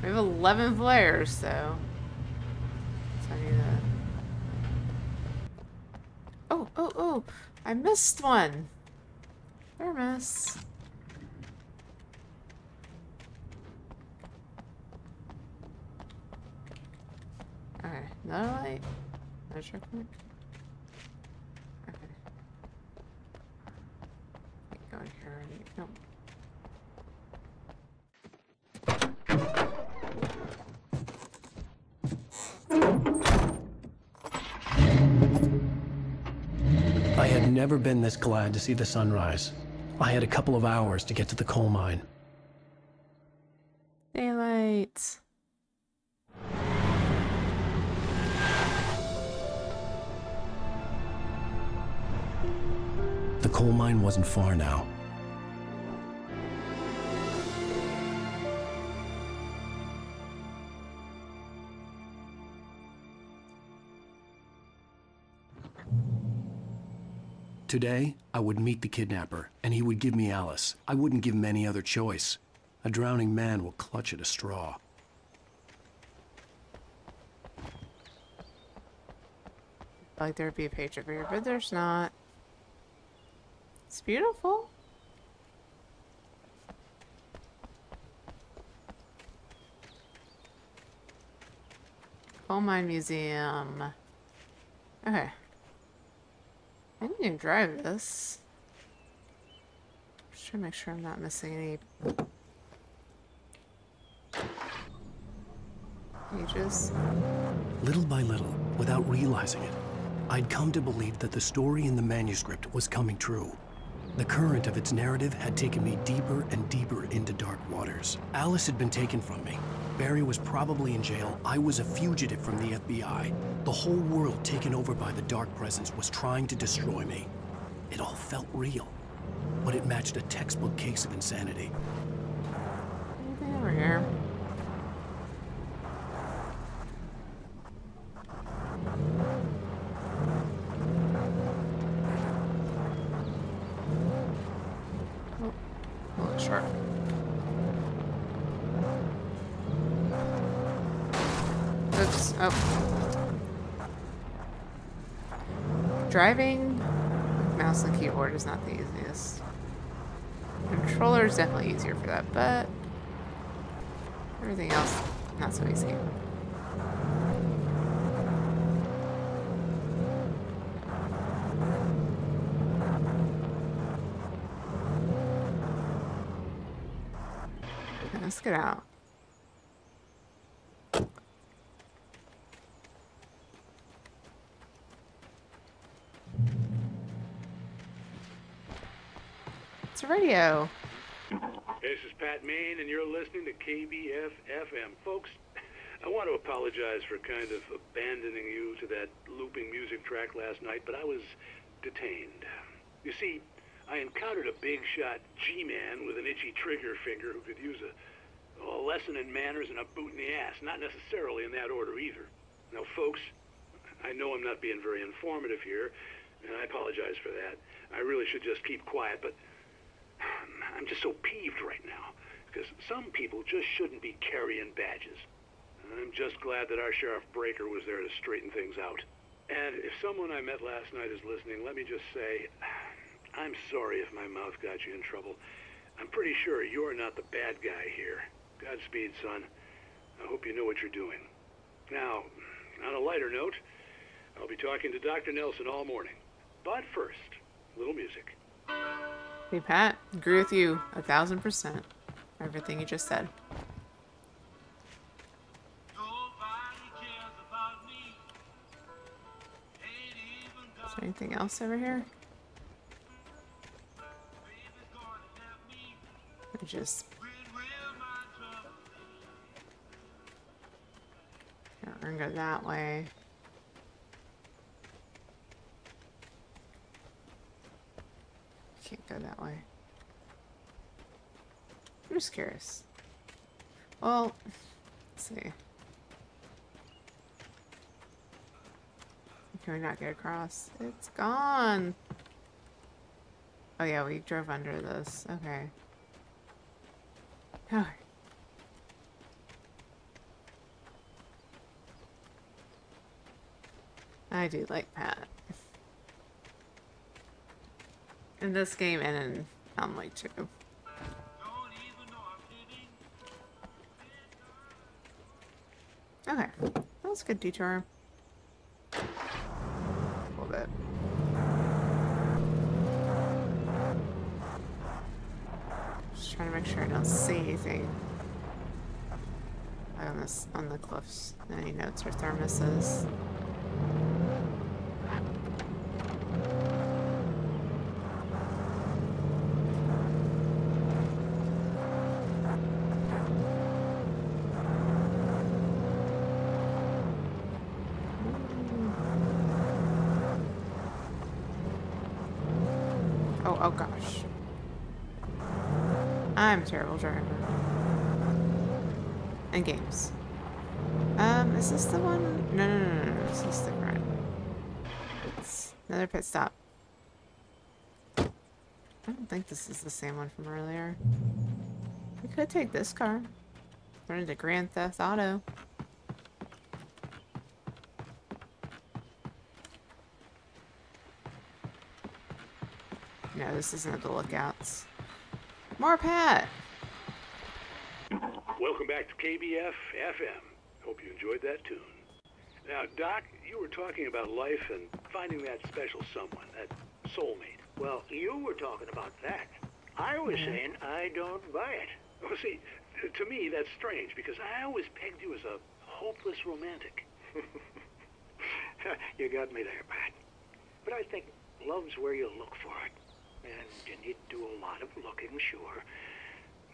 We have 11 flares, so I need to... Oh! I missed one! There, miss. Okay, another light. Another checkpoint. Okay. Go in here already. Nope. I had never been this glad to see the sunrise. I had a couple of hours to get to the coal mine. Daylight. The coal mine wasn't far now. Today, I would meet the kidnapper, and he would give me Alice. I wouldn't give him any other choice. A drowning man will clutch at a straw. Like there'd be a page over here, but there's not. It's beautiful. Coal Mine Museum. Okay. I need to drive this. Just trying to make sure I'm not missing any pages. Little by little, without realizing it, I'd come to believe that the story in the manuscript was coming true. The current of its narrative had taken me deeper and deeper into dark waters. Alice had been taken from me. Barry was probably in jail. I was a fugitive from the FBI. The whole world taken over by the Dark Presence was trying to destroy me. It all felt real, but it matched a textbook case of insanity. Anything over here? Oh, sure. Oops. Oh. Driving with mouse and keyboard is not the easiest. Controller is definitely easier for that, but everything else, not so easy. Let's get out. It's a radio. This is Pat Maine, and you're listening to KBF-FM. Folks, I want to apologize for kind of abandoning you to that looping music track last night, but I was detained. You see, I encountered a big shot G-man with an itchy trigger finger who could use a lesson in manners and a boot in the ass. Not necessarily in that order either. Now, folks, I know I'm not being very informative here, and I apologize for that. I really should just keep quiet, but I'm just so peeved right now, because some people just shouldn't be carrying badges. I'm just glad that our Sheriff Breaker was there to straighten things out. And if someone I met last night is listening, let me just say, I'm sorry if my mouth got you in trouble. I'm pretty sure you're not the bad guy here. Godspeed, son. I hope you know what you're doing. Now, on a lighter note, I'll be talking to Dr. Nelson all morning. But first, a little music. Hey, Pat. Agree with you 1000%. Everything you just said. Anything else over here? Or just... Yeah, we're gonna go that way. Can't go that way. I'm just curious. Well, let's see. Can we not get across? It's gone! Oh yeah, we drove under this. Okay. Okay. I do like Pat. In this game and in Alan Wake 2. Okay. That was a good detour. A little bit. Just trying to make sure I don't see anything on the cliffs. Any notes or thermoses. Oh gosh. I'm a terrible driver. And games. Is this the one? No. This is different. It's another pit stop. I don't think this is the same one from earlier. We could take this car. Turn into Grand Theft Auto. No, this isn't the Lookouts. More Pat! Welcome back to KBF FM. Hope you enjoyed that tune. Now, Doc, you were talking about life and finding that special someone, that soulmate. Well, you were talking about that. I was saying I don't buy it. Well, see, to me, that's strange, because I always pegged you as a hopeless romantic. You got me there, Pat. But I think love's where you look for it. And you need to do a lot of looking, sure.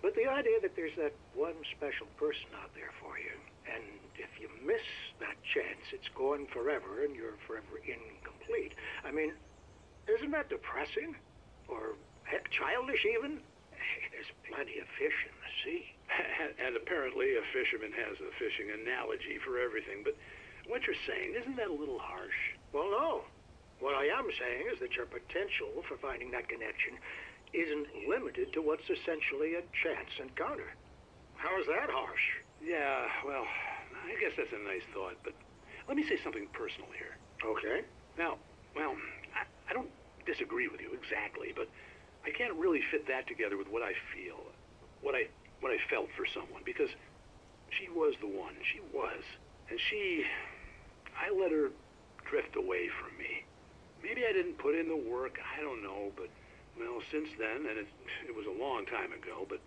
But the idea that there's that one special person out there for you, and if you miss that chance, it's gone forever, and you're forever incomplete. I mean, isn't that depressing? Or, heck, childish even? Hey, there's plenty of fish in the sea. And apparently a fisherman has a fishing analogy for everything, but what you're saying, isn't that a little harsh? Well, no. What I am saying is that your potential for finding that connection isn't limited to what's essentially a chance encounter. How is that harsh? Yeah, well, I guess that's a nice thought, but let me say something personal here. Okay. Now, well, I don't disagree with you exactly, but I can't really fit that together with what I feel, what I felt for someone, because she was the one. She was. And I let her drift away from me. Maybe I didn't put in the work, I don't know, but, well, since then, and it was a long time ago, but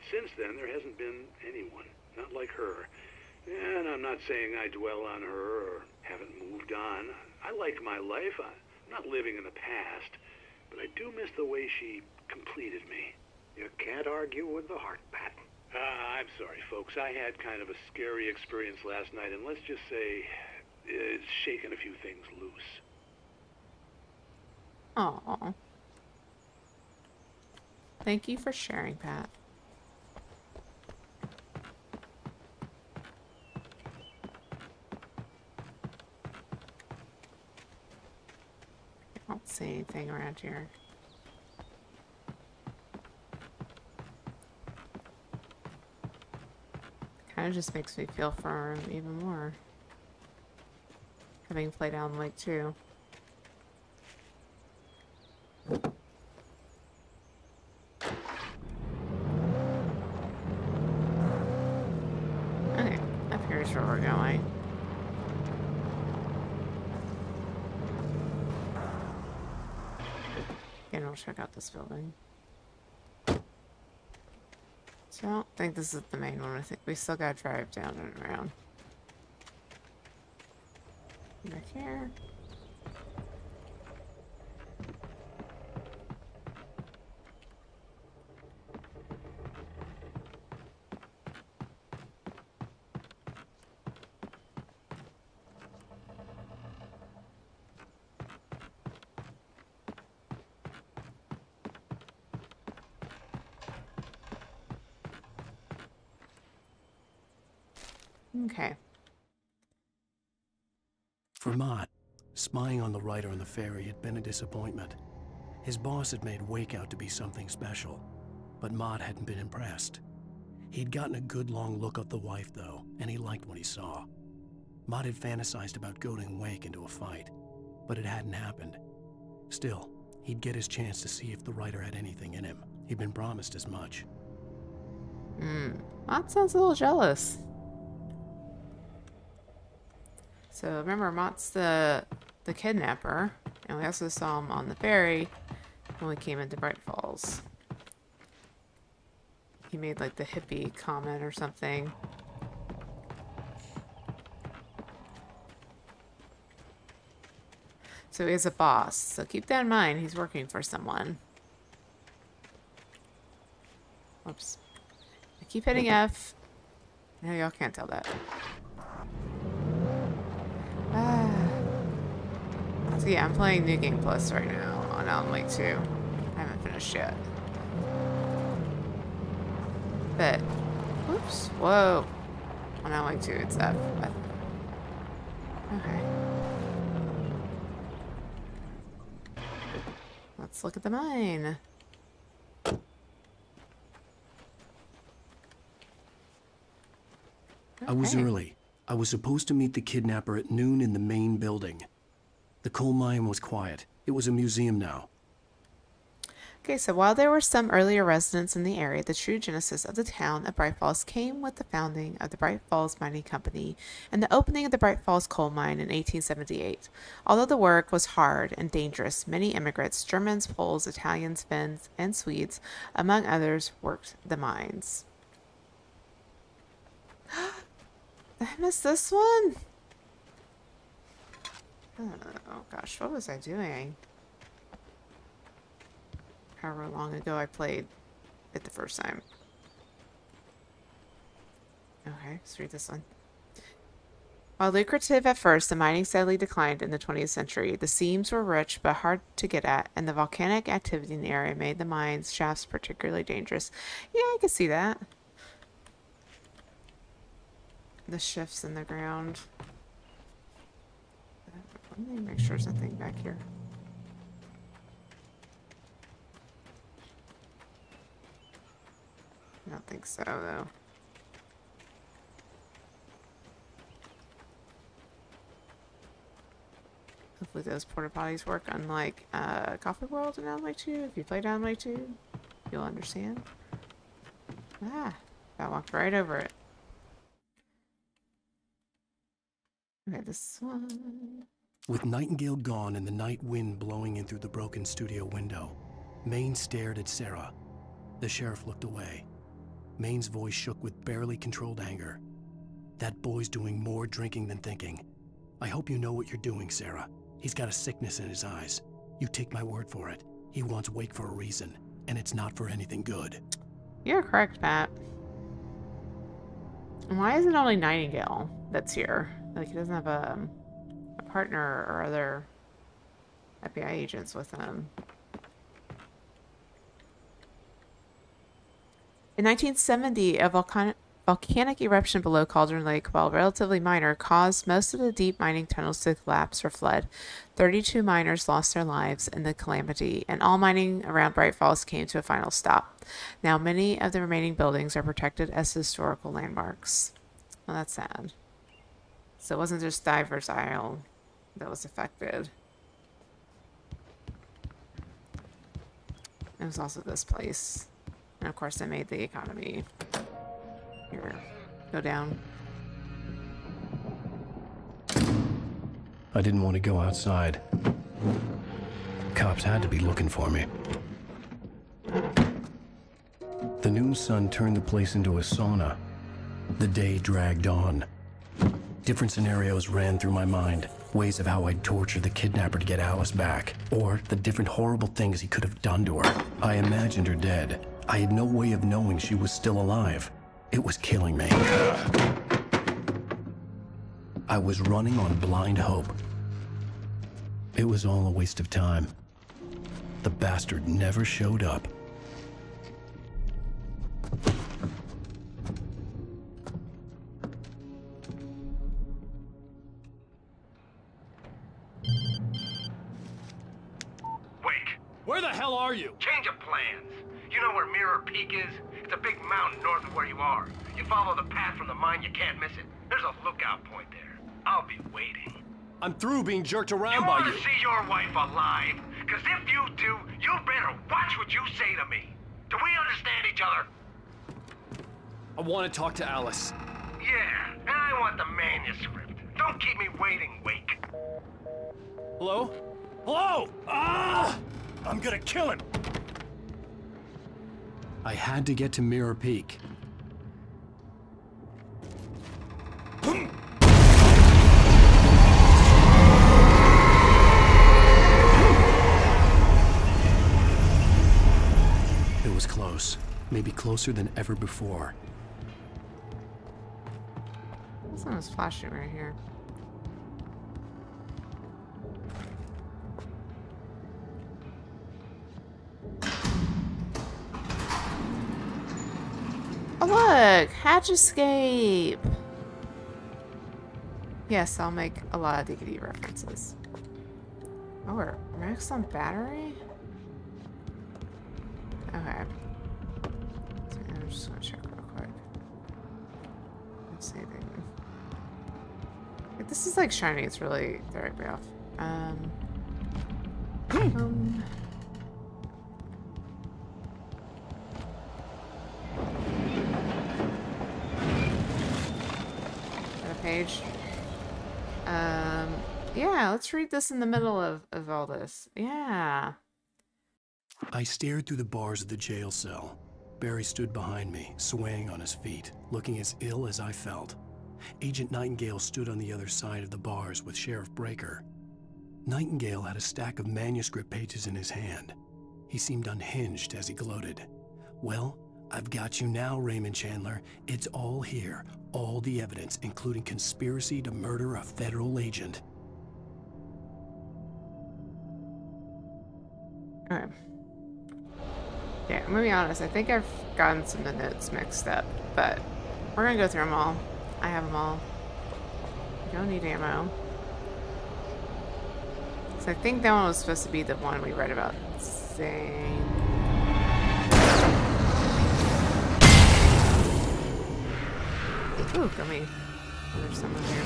since then, there hasn't been anyone, not like her. And I'm not saying I dwell on her or haven't moved on. I like my life. I'm not living in the past, but I do miss the way she completed me. You can't argue with the heart, Pat. I'm sorry, folks. I had kind of a scary experience last night, and let's just say it's shaken a few things loose. Aww. Thank you for sharing, Pat. I don't see anything around here. Kind of just makes me feel for him even more. Having played Alan Wake 2. Okay, up here's where we're going. And we'll check out this building. So I don't think this is the main one. I think we still gotta drive down and around. Back here. Okay. For Mott, spying on the writer on the ferry had been a disappointment. His boss had made Wake out to be something special, but Mott hadn't been impressed. He'd gotten a good long look at the wife, though, and he liked what he saw. Mott had fantasized about goading Wake into a fight, but it hadn't happened. Still, he'd get his chance to see if the writer had anything in him. He'd been promised as much. Mott sounds a little jealous. So remember, Mott's the kidnapper, and we also saw him on the ferry when we came into Bright Falls. He made like the hippie comment or something. So he is a boss, so keep that in mind. He's working for someone. Oops. I keep hitting F. No, y'all can't tell that. So yeah, I'm playing New Game Plus right now on Alan Wake 2. I haven't finished yet. But, whoops, whoa. On Alan Wake 2, it's F. Okay. Let's look at the mine. I was early. I was supposed to meet the kidnapper at noon in the main building. The coal mine was quiet. It was a museum now. Okay, so while there were some earlier residents in the area, the true genesis of the town of Bright Falls came with the founding of the Bright Falls Mining Company and the opening of the Bright Falls coal mine in 1878. Although the work was hard and dangerous, many immigrants, Germans, Poles, Italians, Finns, and Swedes, among others, worked the mines. I missed this one? Oh gosh, what was I doing? However long ago I played it the first time. Okay, let's read this one. While lucrative at first, the mining steadily declined in the 20th century. The seams were rich but hard to get at, and the volcanic activity in the area made the mines shafts particularly dangerous. Yeah, I can see that. The shifts in the ground. Let me make sure there's nothing back here. I don't think so, though. Hopefully those porta potties work, unlike Coffee World and Alan Wake 2. If you played Alan Wake 2, you'll understand. Ah, I walked right over it. Okay, this one. With Nightingale gone and the night wind blowing in through the broken studio window, Maine stared at Sarah. The sheriff looked away. Maine's voice shook with barely controlled anger. That boy's doing more drinking than thinking. I hope you know what you're doing, Sarah. He's got a sickness in his eyes. You take my word for it. He wants Wake for a reason, and it's not for anything good. You're correct, Matt. Why is it only Nightingale that's here? Like, he doesn't have a partner or other FBI agents with him. In 1970, a volcanic eruption below Cauldron Lake, while relatively minor, caused most of the deep mining tunnels to collapse or flood. 32 miners lost their lives in the calamity, and all mining around Bright Falls came to a final stop. Now, many of the remaining buildings are protected as historical landmarks. Well, that's sad. So it wasn't just Divers Isle that was affected. It was also this place. And of course, they made the economy here go down. I didn't want to go outside. Cops had to be looking for me. The noon sun turned the place into a sauna. The day dragged on. Different scenarios ran through my mind. Ways of how I'd torture the kidnapper to get Alice back. Or the different horrible things he could have done to her. I imagined her dead. I had no way of knowing she was still alive. It was killing me. I was running on blind hope. It was all a waste of time. The bastard never showed up. Where the hell are you? Change of plans. You know where Mirror Peak is? It's a big mountain north of where you are. You follow the path from the mine, you can't miss it. There's a lookout point there. I'll be waiting. I'm through being jerked around You by want you. to see your wife alive? Because if you do, you better watch what you say to me. Do we understand each other? I want to talk to Alice. Yeah, and I want the manuscript. Don't keep me waiting, Wake. Hello? Hello! Ah! I'm gonna kill him! I had to get to Mirror Peak. It was close. Maybe closer than ever before. Someone's flashing right here. Oh look! Hatch escape! Yes, I'll make a lot of DVD references. Oh, we're max on battery? Okay. So I'm just gonna check real quick. Let's see anything. This is like shiny, it's really throwing me off. Got a page. Yeah, let's read this in the middle of all this. Yeah. I stared through the bars of the jail cell. Barry stood behind me, swaying on his feet, looking as ill as I felt. Agent Nightingale stood on the other side of the bars with Sheriff Breaker. Nightingale had a stack of manuscript pages in his hand. He seemed unhinged as he gloated. Well, I've got you now, Raymond Chandler. It's all here. All the evidence, including conspiracy to murder a federal agent. Okay. Yeah, I'm gonna be honest. I think I've gotten some of the notes mixed up, but we're gonna go through them all. I have them all. You don't need ammo. So I think that one was supposed to be the one we read about Zane. Ooh, gummy. Oh, there's someone here.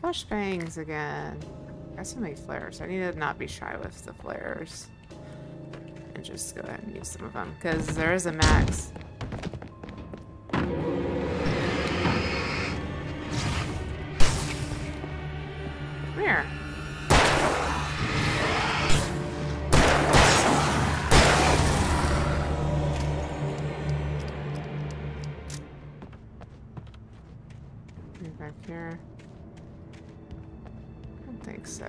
Flashbangs again. Got so many flares. I need to not be shy with the flares. And just go ahead and use some of them. Because there is a max. Come here. Back here. I don't think so.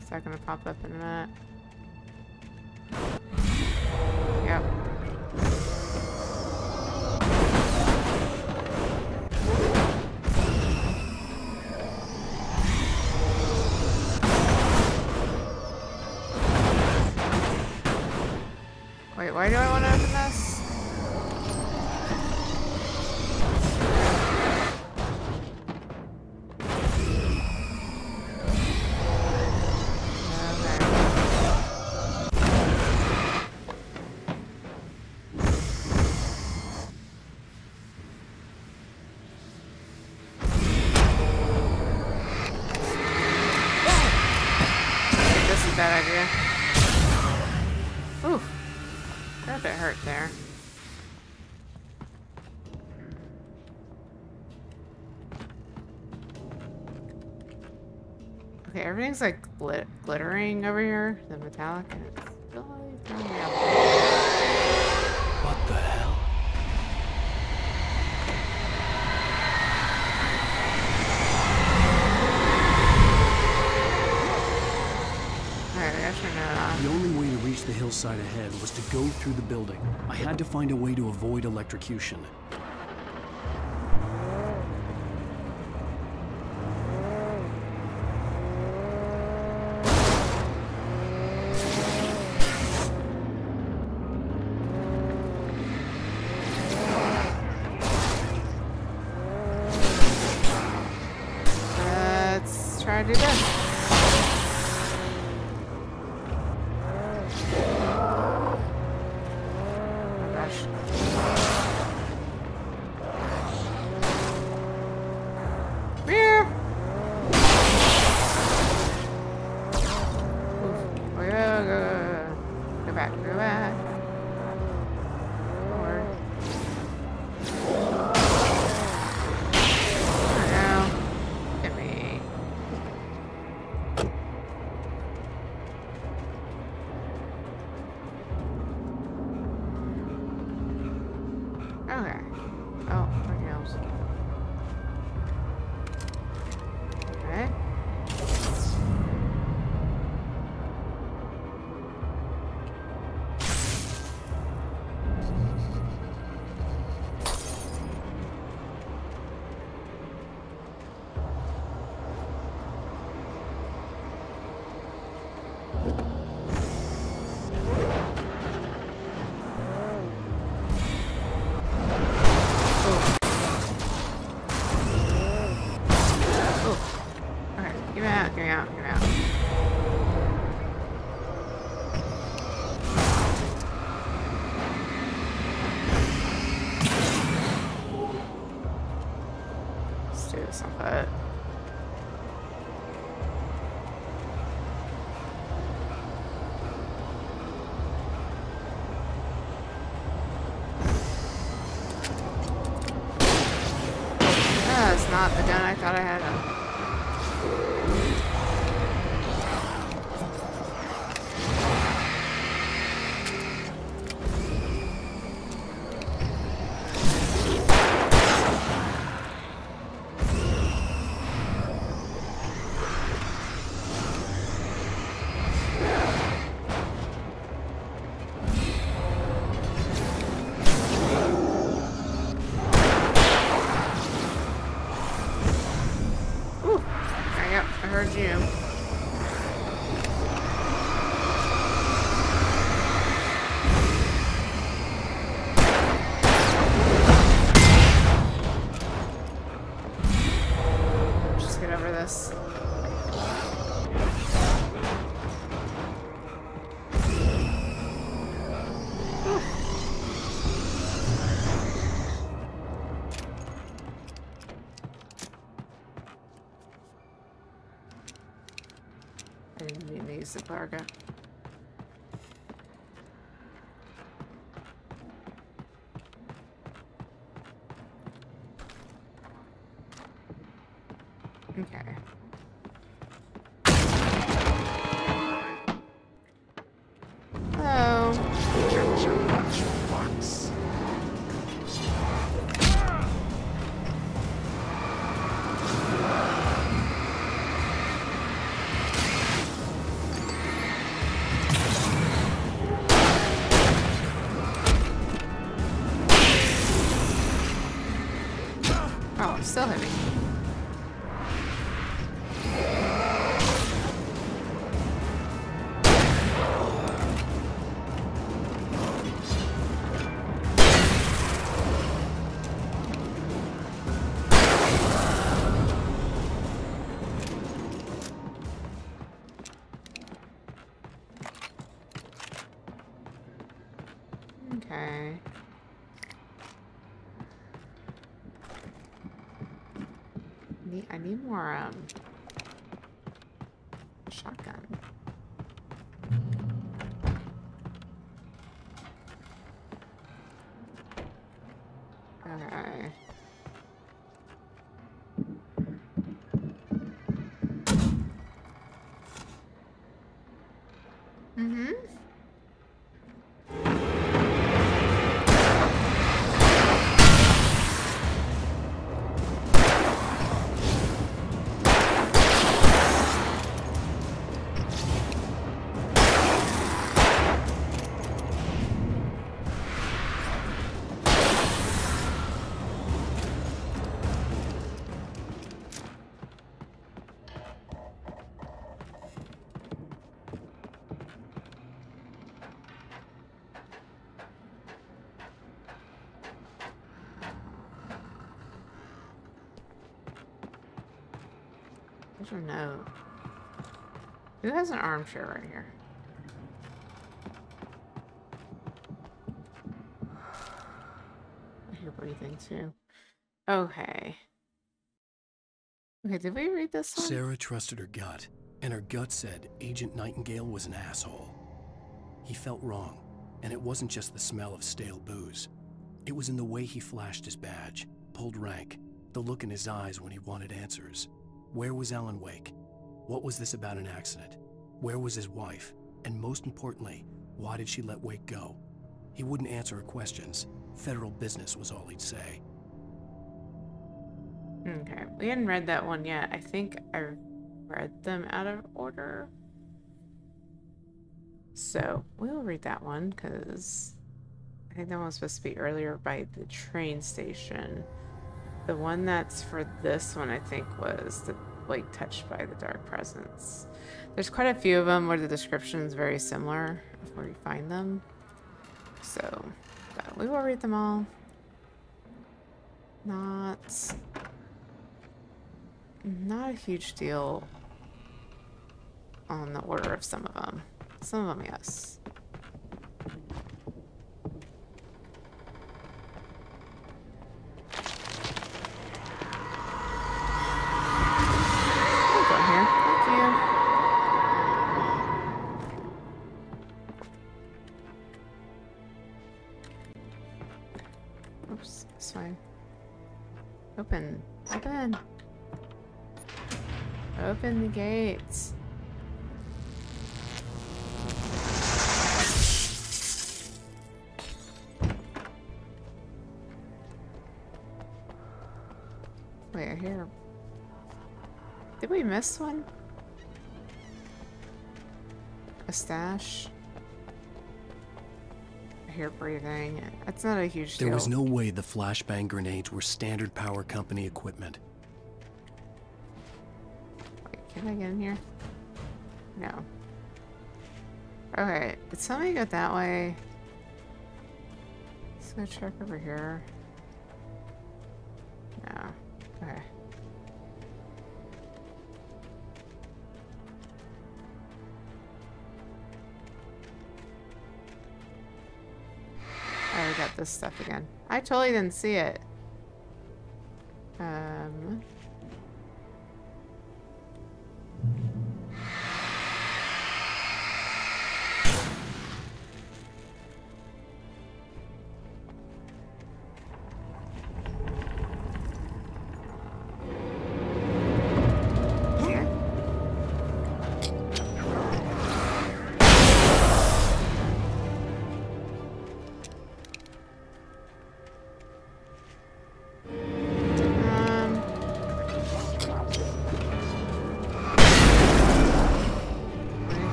Is that gonna pop up in a minute? Yep. Wait, why do I want to open this? Bad idea. Ooh, that bit hurt there. Okay, everything's like glittering over here, the metallic, and it's really throwing me off. What the hell? The only way to reach the hillside ahead was to go through the building. I had to find a way to avoid electrocution. Let's try to do this. Okay. Oh, there goes. Okay. That's not the gun I thought I had. I heard you. Just get over this. I didn't mean to use the cargo. Okay. Hello. Oh, it's still heavy. Okay. I need more, shotgun. Okay. Mm-hmm. There's a note. Who has an armchair right here? I hear breathing too. Okay. Okay, did we read this one? Sarah trusted her gut, and her gut said Agent Nightingale was an asshole. He felt wrong, and it wasn't just the smell of stale booze. It was in the way he flashed his badge, pulled rank, the look in his eyes when he wanted answers. Where was Alan Wake? What was this about an accident? Where was his wife? And most importantly, why did she let Wake go? He wouldn't answer her questions. Federal business was all he'd say. Okay, we hadn't read that one yet. I think I read them out of order. So we'll read that one because I think that one was supposed to be earlier by the train station. The one that's for this one, I think, was the Wake touched by the dark presence. There's quite a few of them where the description is very similar of where you find them. So, but we will read them all. Not a huge deal on the order of some of them. Some of them, yes. I'll go here. Thank you. Oops, it's fine. Open. Open. Open the gates. Wait, I hear... Did we miss one? A stash? I hear breathing. That's not a huge deal. There was no way the flashbang grenades were Standard Power Company equipment. Can I get in here? No. Okay, did somebody go that way? Let's go check over here. No. Okay. Oh, we got this stuff again. I totally didn't see it.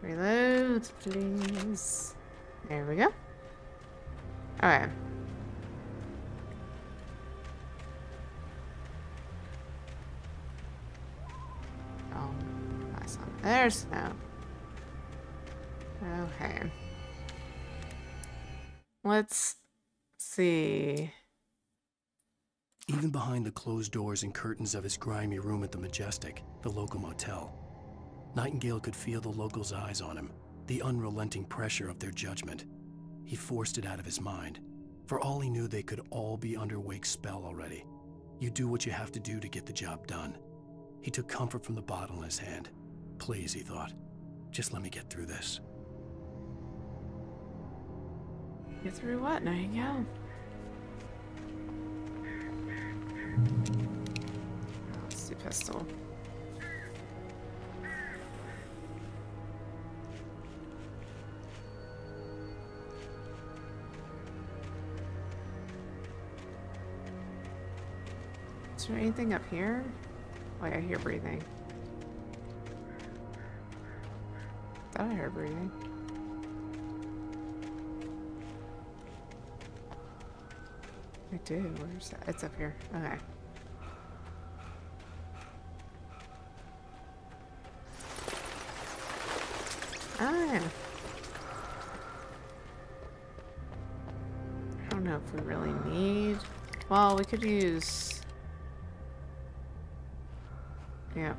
Reload, please. There we go. Alright. Oh, that's on. There's no. Okay. Let's see. Even behind the closed doors and curtains of his grimy room at the Majestic, the local motel, Nightingale could feel the locals' eyes on him, the unrelenting pressure of their judgment. He forced it out of his mind. For all he knew, they could all be under Wake's spell already. You do what you have to do to get the job done. He took comfort from the bottle in his hand. Please, he thought, just let me get through this. Get through what, Nightingale? Let's do pistol. Is there anything up here? Wait, I hear breathing. Thought I heard breathing. I do. Where's that? It's up here. Okay. Ah, yeah. I don't know if we really need... Well, we could use... Yeah.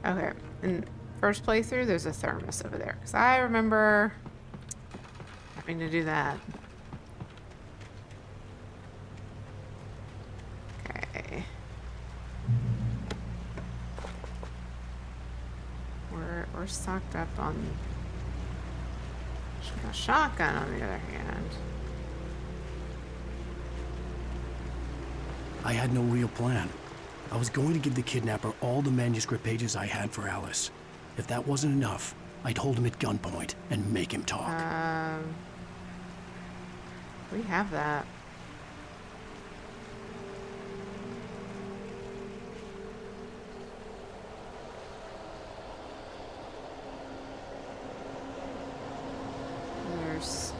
Okay, in first playthrough, there's a thermos over there. Because I remember having to do that. Okay. We're stocked up on a shotgun on the other hand. I had no real plan. I was going to give the kidnapper all the manuscript pages I had for Alice. If that wasn't enough, I'd hold him at gunpoint and make him talk. We have that. There's...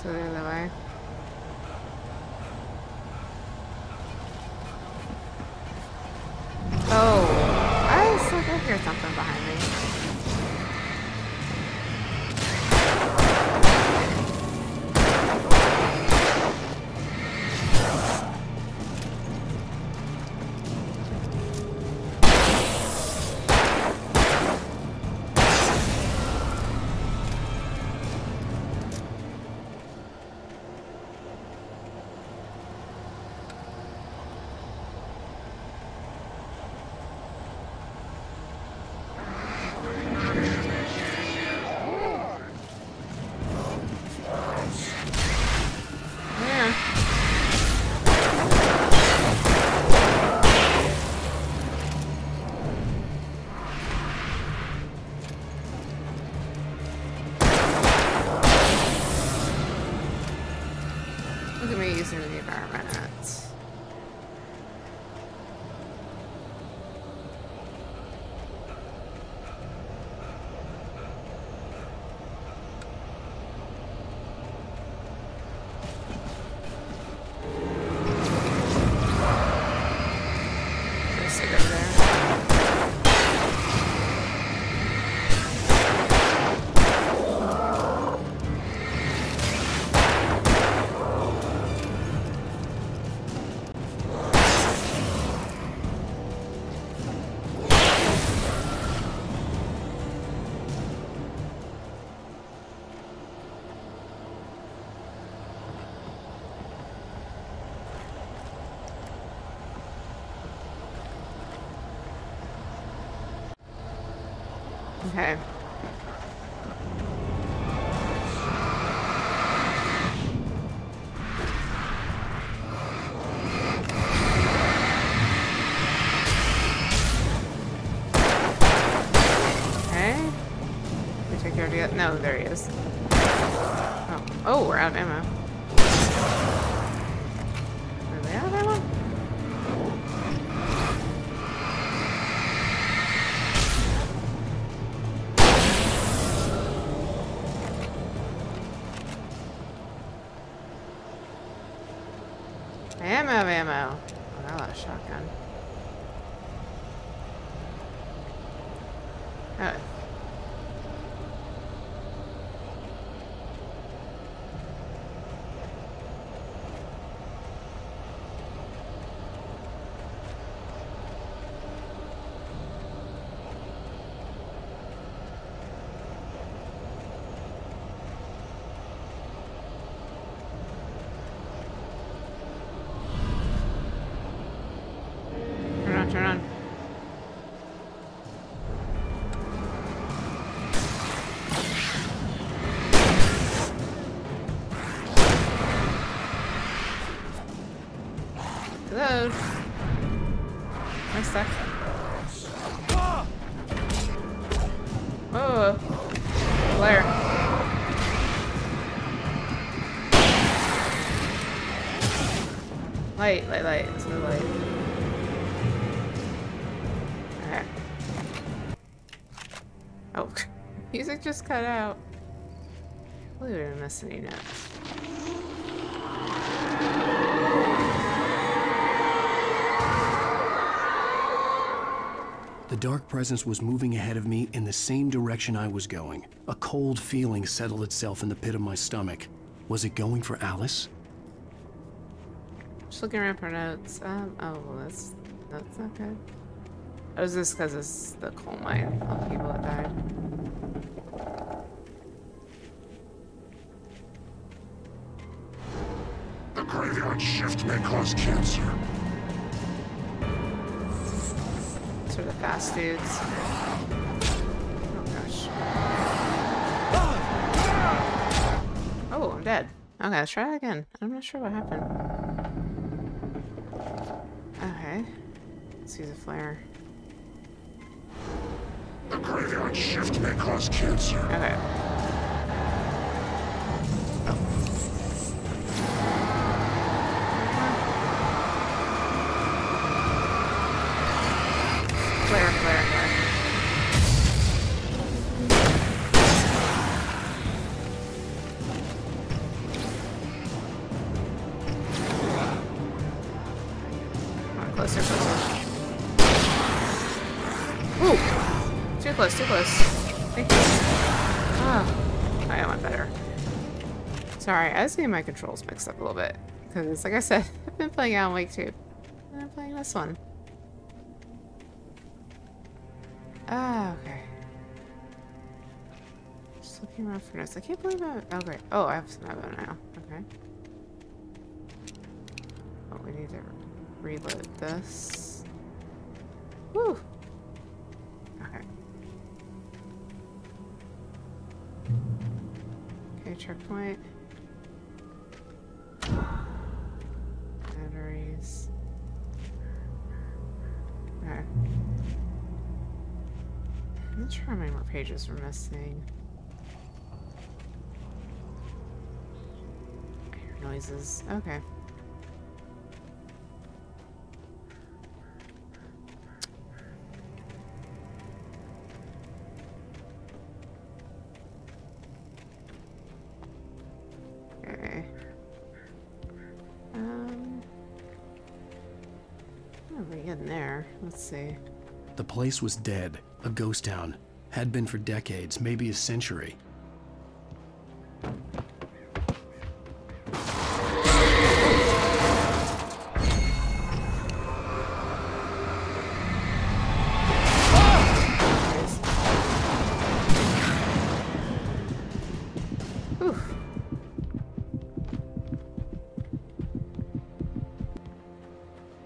So the other way. Oh, I was like, I hear something behind me. Look at me using the environment. Just go there. Okay. Okay. We take care of the... No, there he is. Oh, oh, we're out of ammo. Are they out of ammo? I am out of ammo. Oh, I got a shotgun. Oh. Turn on. Hello. I'm stuck. Oh, Blair. Light. It's the light. Okay. Oh, music just cut out. We didn't miss any notes. The dark presence was moving ahead of me in the same direction I was going. A cold feeling settled itself in the pit of my stomach. Was it going for Alice? Just looking around for notes. Oh, well, that's not good. Oh, is this because it's the coal mine of people that died? The graveyard shift may cause cancer. Sort of fast dudes. Oh gosh. Oh, I'm dead. Okay, let's try that again. I'm not sure what happened. Okay. Let's use a flare. The graveyard shift may cause cancer. Okay. Flare. Come on, closer. Ooh! Too close. Thank you. Oh, I went better. Sorry, I was getting my controls mixed up a little bit. Because, like I said, I've been playing Alan Wake 2. And I'm playing this one. Ah, okay. Just looking around for notes. I can't believe I... Oh, great. Oh, I have some ammo now. Okay. Oh, we need to reload this. Woo! Okay. Okay, checkpoint. Batteries. Okay. I'm not sure how many more pages we're missing. I hear noises. Okay. Okay. What are we getting there? Let's see. The place was dead. A ghost town. Had been for decades, maybe a century.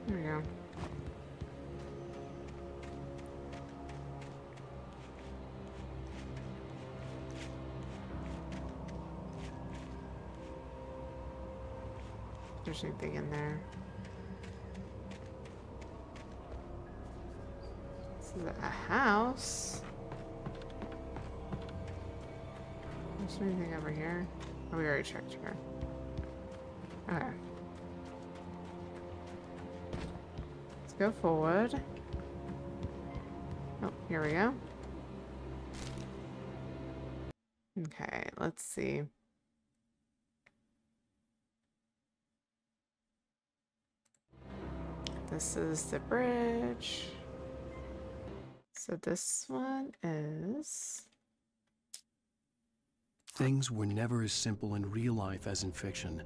There we go. There's anything in there. This is a house. Is there anything over here? Oh, we already checked here. Okay. Let's go forward. Oh, here we go. Okay, let's see. This is the bridge. So this one is... Things were never as simple in real life as in fiction.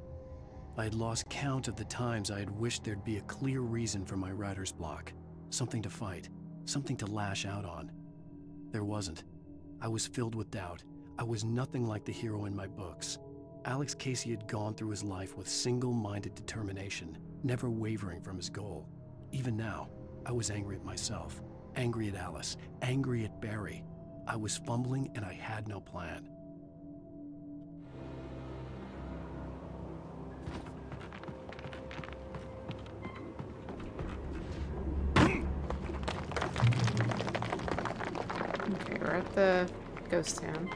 I had lost count of the times I had wished there'd be a clear reason for my writer's block. Something to fight, something to lash out on. There wasn't. I was filled with doubt. I was nothing like the hero in my books. Alex Casey had gone through his life with single-minded determination, never wavering from his goal. Even now, I was angry at myself, angry at Alice, angry at Barry. I was fumbling and I had no plan. Okay, we're at the ghost town.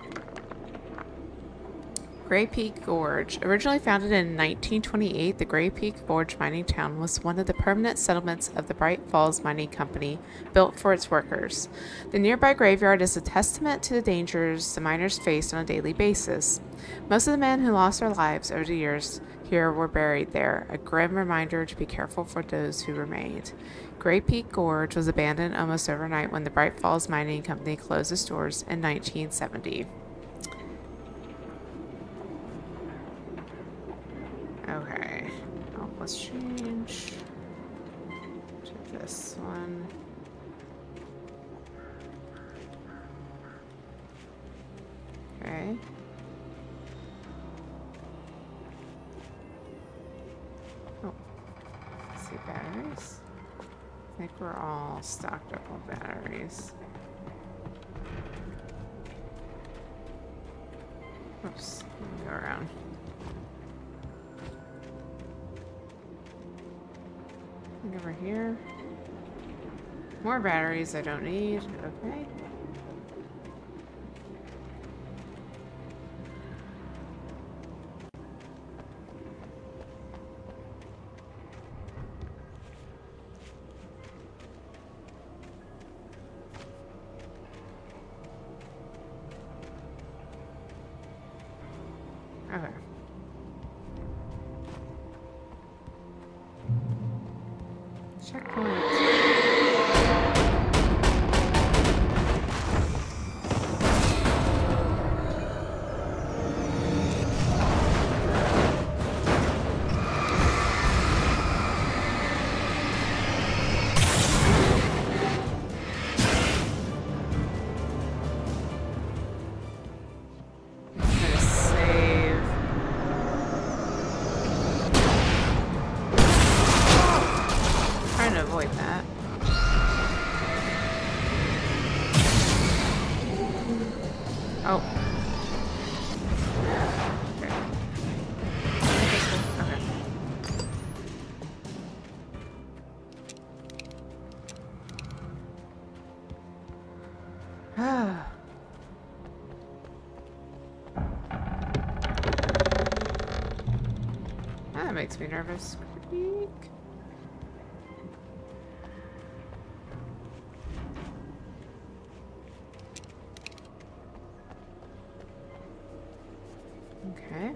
Gray Peak Gorge. Originally founded in 1928, the Gray Peak Gorge mining town was one of the permanent settlements of the Bright Falls Mining Company, built for its workers. The nearby graveyard is a testament to the dangers the miners faced on a daily basis. Most of the men who lost their lives over the years here were buried there, a grim reminder to be careful for those who remained. Gray Peak Gorge was abandoned almost overnight when the Bright Falls Mining Company closed its doors in 1970. Okay, oh, let's change to this one. Okay. Oh, let's see, batteries. I think we're all stocked up on batteries. Oops, let me go around. Over here. More batteries I don't need. Okay. Okay. Checkpoint. That makes me nervous. Creak. Okay.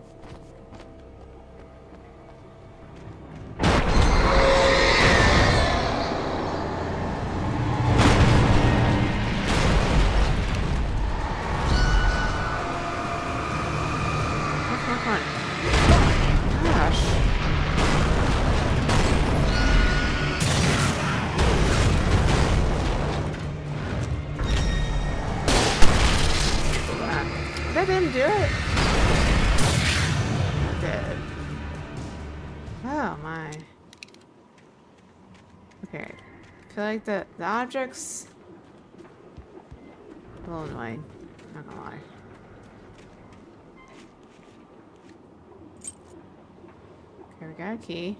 That didn't do it. It did. Oh my. Okay. I feel like the objects a little annoying. Not gonna lie. Okay, we got a key.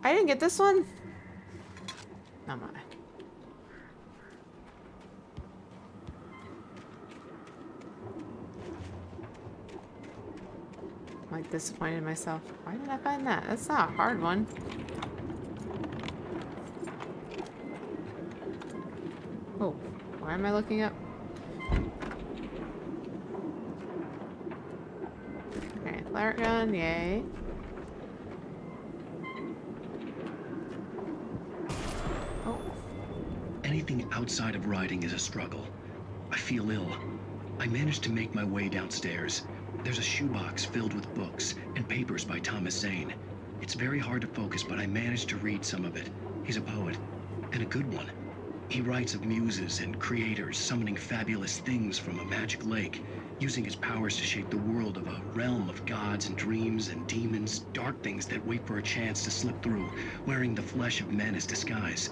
I didn't get this one. Oh my. I'm like disappointed in myself. Why did I find that? That's not a hard one. Oh, why am I looking up? Okay, flare gun, yay. Anything outside of writing is a struggle. I feel ill. I managed to make my way downstairs. There's a shoebox filled with books and papers by Thomas Zane. It's very hard to focus, but I managed to read some of it. He's a poet, and a good one. He writes of muses and creators summoning fabulous things from a magic lake, using his powers to shape the world of a realm of gods and dreams and demons, dark things that wait for a chance to slip through, wearing the flesh of men as disguise.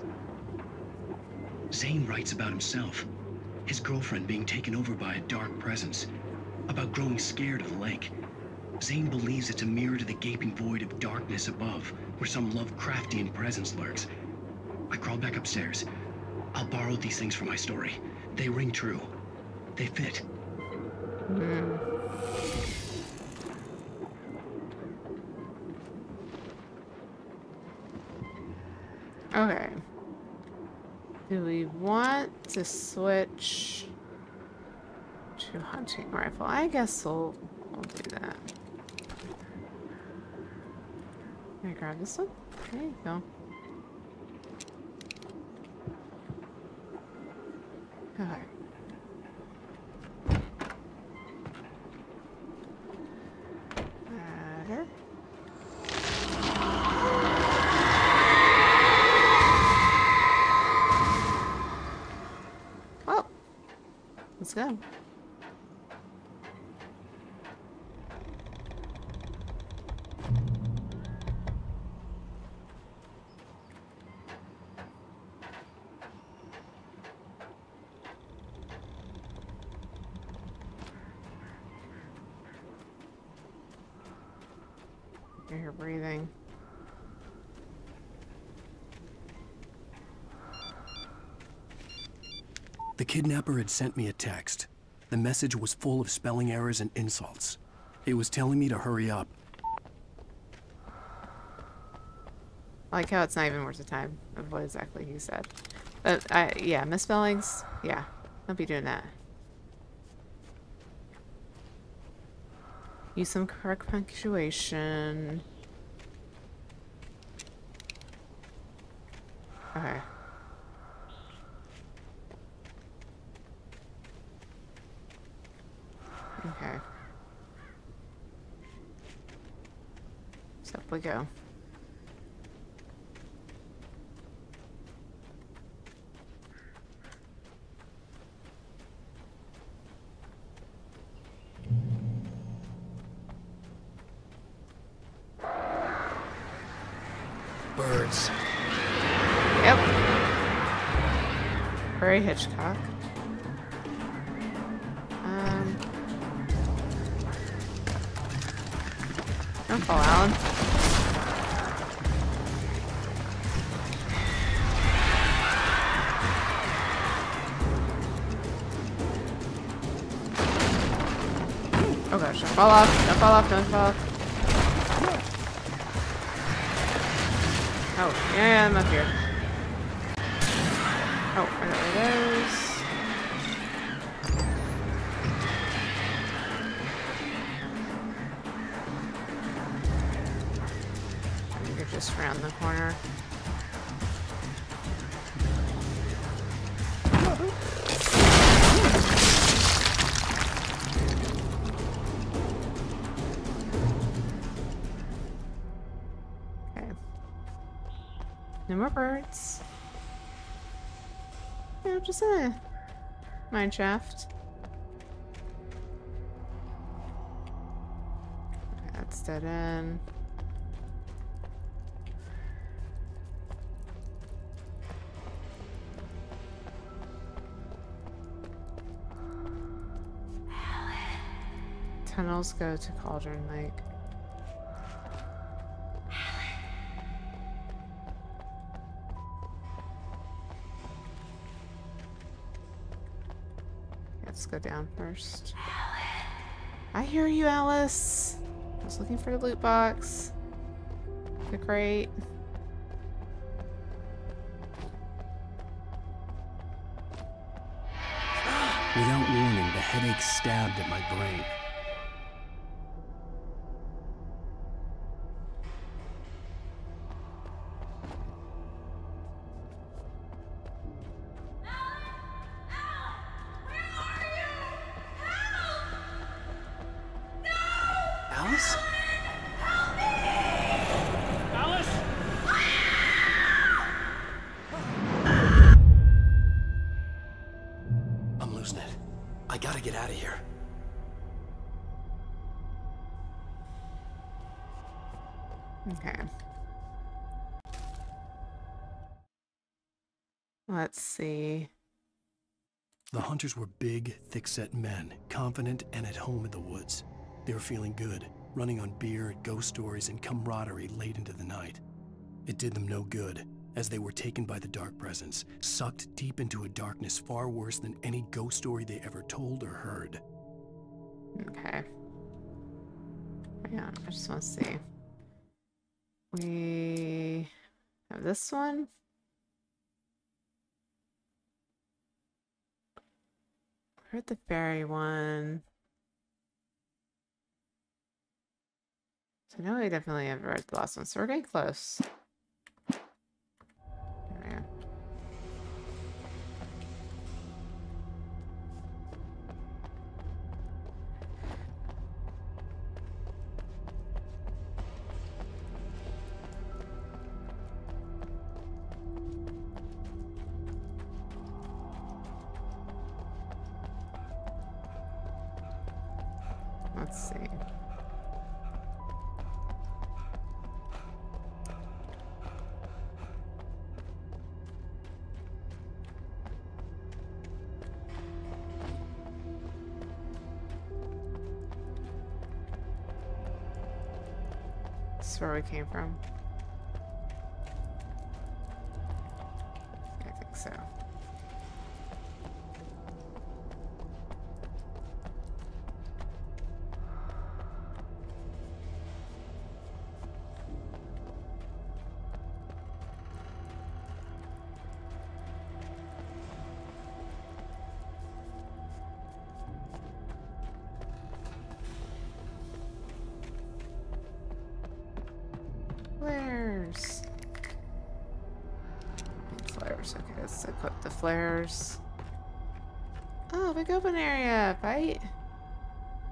Zane writes about himself, his girlfriend being taken over by a dark presence, about growing scared of the lake. Zane believes it's a mirror to the gaping void of darkness above, where some Lovecraftian presence lurks. I crawled back upstairs. I'll borrow these things for my story. They ring true. They fit. Okay. Do we want to switch to hunting rifle? I guess we'll do that. Can I grab this one? There you go. Okay. Better. Well, let's go. You're breathing. The kidnapper had sent me a text. The message was full of spelling errors and insults. It was telling me to hurry up. I like how it's not even worth the time of what exactly he said. But, yeah, misspellings, yeah, don't be doing that. Use some correct punctuation. Okay. Okay. So up we go. Birds. Yep. Very Hitchcock. Don't fall, Alan. Oh gosh, don't fall off, don't fall off, don't fall off. Oh, yeah, I'm up here. Oh, I got one of those. I think you're just around the corner. No more birds. Yeah, just a mine shaft. Okay, that's dead end. Tunnels go to Cauldron Lake. Let's go down first. I hear you, Alice. I was looking for the loot box. The crate. Without warning, the headache stabbed at my brain. Okay. Let's see. The hunters were big, thick-set men, confident and at home in the woods. They were feeling good, running on beer, ghost stories, and camaraderie late into the night. It did them no good, as they were taken by the dark presence, sucked deep into a darkness far worse than any ghost story they ever told or heard. Okay. Hang on, I just want to see. We have this one. Heard the fairy one. So now we definitely have read the last one, so we're getting close. There we go. Let's see. This is where we came from. I think so. Flares. Flares. Okay, let's equip the flares. Oh, big open area. Fight.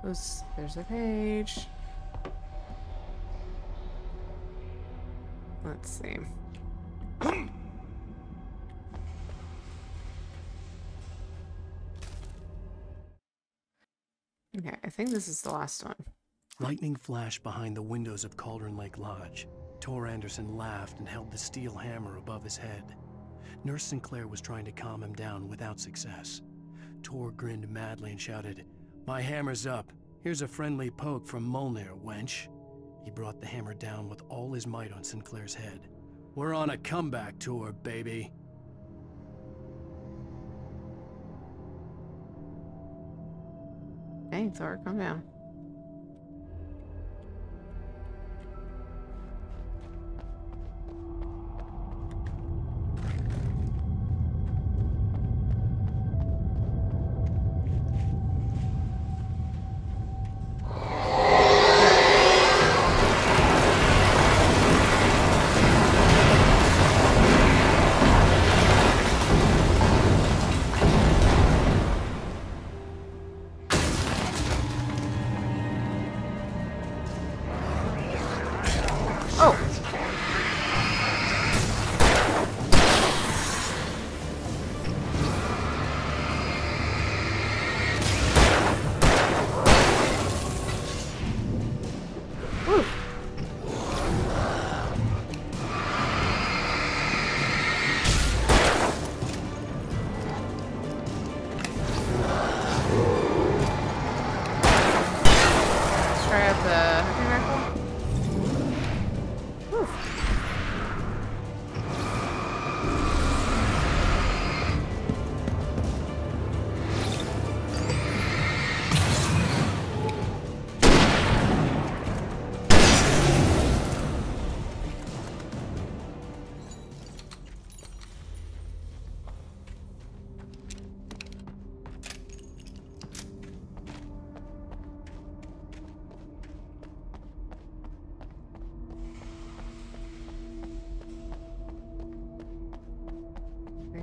Oops, there's a page. Let's see. Okay, I think this is the last one. Lightning flashed behind the windows of Cauldron Lake Lodge. Tor Anderson laughed and held the steel hammer above his head. Nurse Sinclair was trying to calm him down without success. Tor grinned madly and shouted, "My hammer's up. Here's a friendly poke from Molnir, wench." He brought the hammer down with all his might on Sinclair's head. "We're on a comeback tour, baby." Dang, Thor, calm down.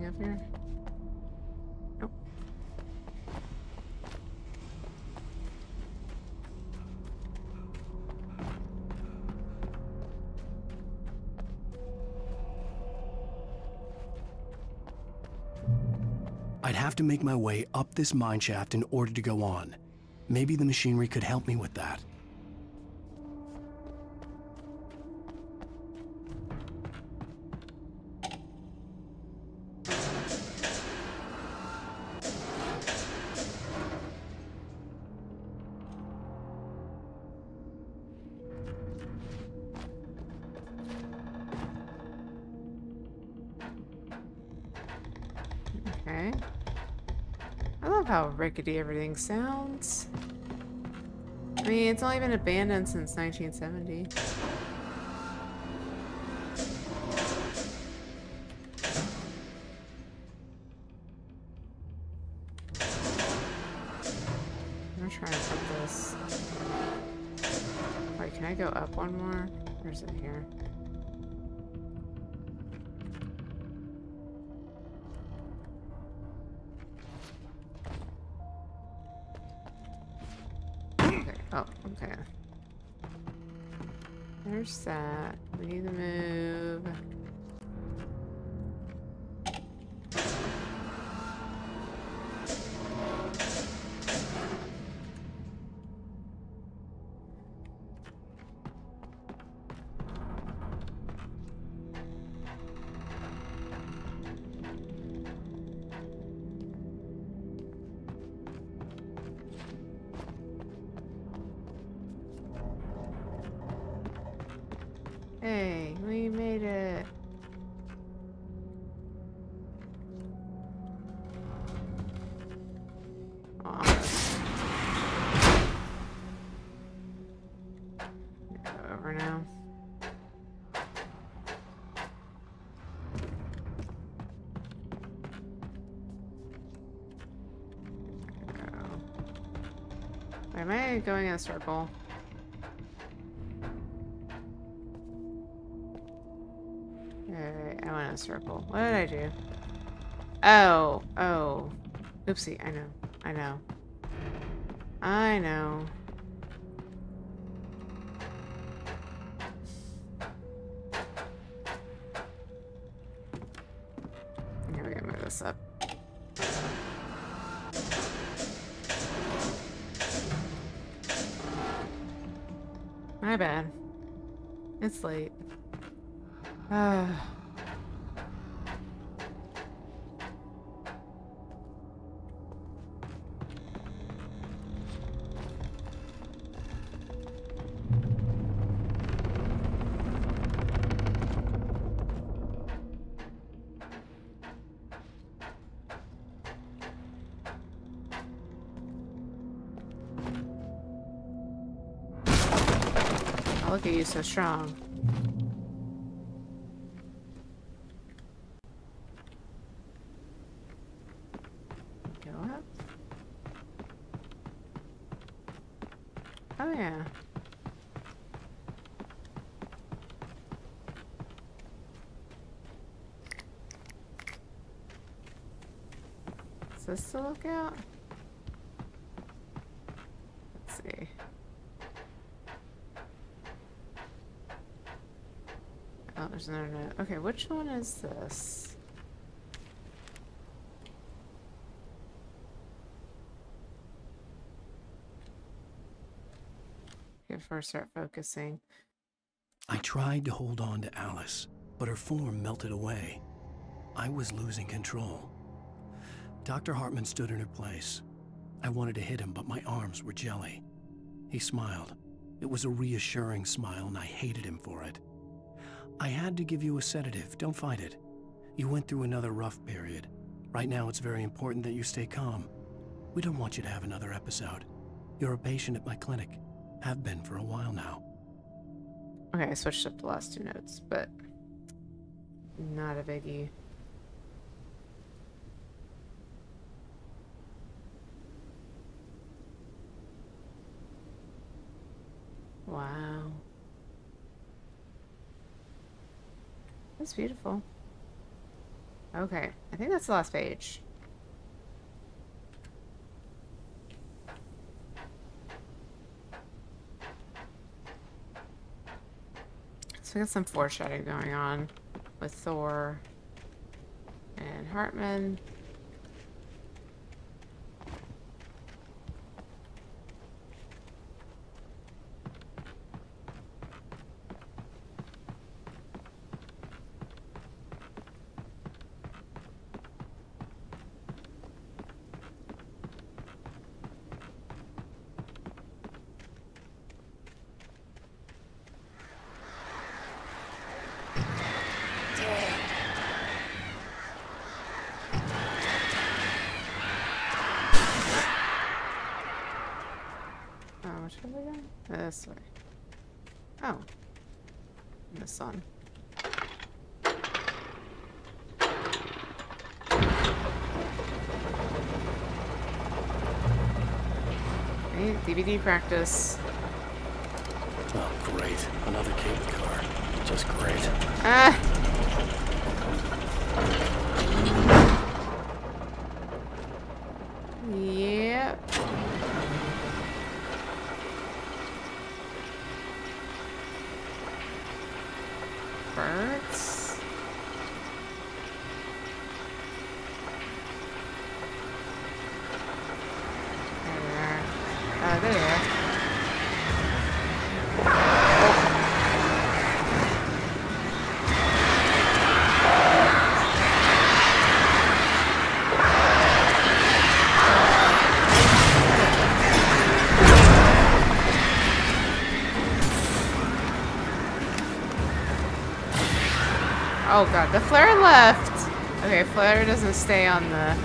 Up here? Nope. I'd have to make my way up this mine shaft in order to go on. Maybe the machinery could help me with that. Okay. I love how rickety everything sounds. I mean, it's only been abandoned since 1970. I'm trying to put this. Wait, can I go up one more? Or is it here? Oh, okay. There's that. We need to move. Hey, we made it. Almost. Go over now. Wait, am I going in a circle? I went in a circle. What did I do? Oh. Oh. Oopsie. I know. I know. I know. Here, we gotta move this up. My bad. It's late. Oh, look at you, so strong. Go up. Oh yeah. Is this the lookout? Let's see. Oh, there's another note. Okay, which one is this? Okay, before I start focusing. I tried to hold on to Alice, but her form melted away. I was losing control. Dr. Hartman stood in her place. I wanted to hit him, but my arms were jelly. He smiled. It was a reassuring smile, and I hated him for it. I had to give you a sedative. Don't fight it. You went through another rough period. Right now, it's very important that you stay calm. We don't want you to have another episode. You're a patient at my clinic. Have been for a while now. Okay, I switched up the last two notes, but not a biggie. Wow. That's beautiful. Okay, I think that's the last page. So we got some foreshadowing going on with Thor and Hartman. This way. Oh. This one. Okay, DVD practice. Oh, great. Another cable car. Just great. Ah! Yep. Birds. There they are. There they are. Oh god, the flare left! Okay, flare doesn't stay on the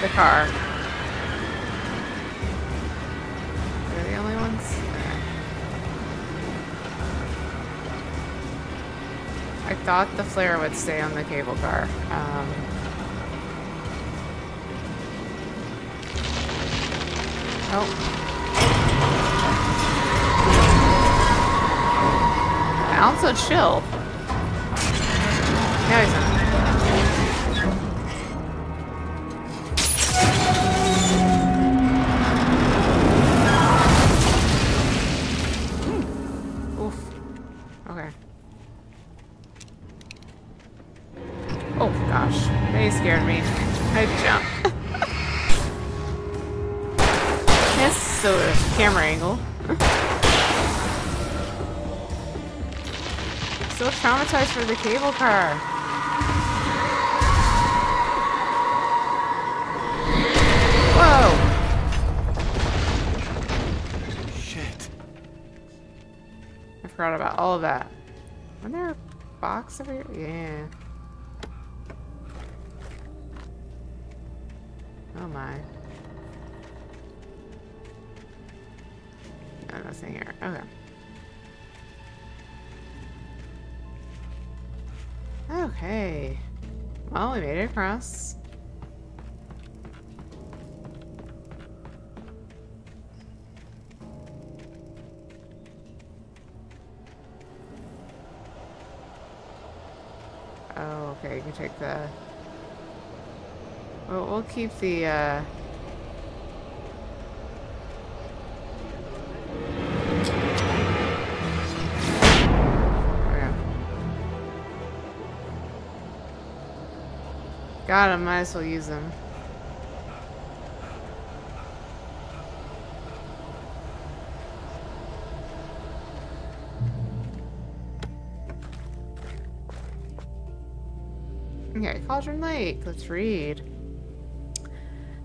car. They're the only ones? Okay. I thought the flare would stay on the cable car. Oh. Sounds so chill. No, he's not. Oof. Okay. Oh gosh, they scared me. I jumped. That's so camera angle. So traumatized for the cable car. Whoa! Shit. I forgot about all of that. Wasn't there a box over here? Yeah. Oh my. No, nothing here. Okay. Okay. Well, we made it across. Oh, okay. You can take the... Well, we'll keep the, Okay. Got him. Might as well use them. Okay, Cauldron Lake. Let's read.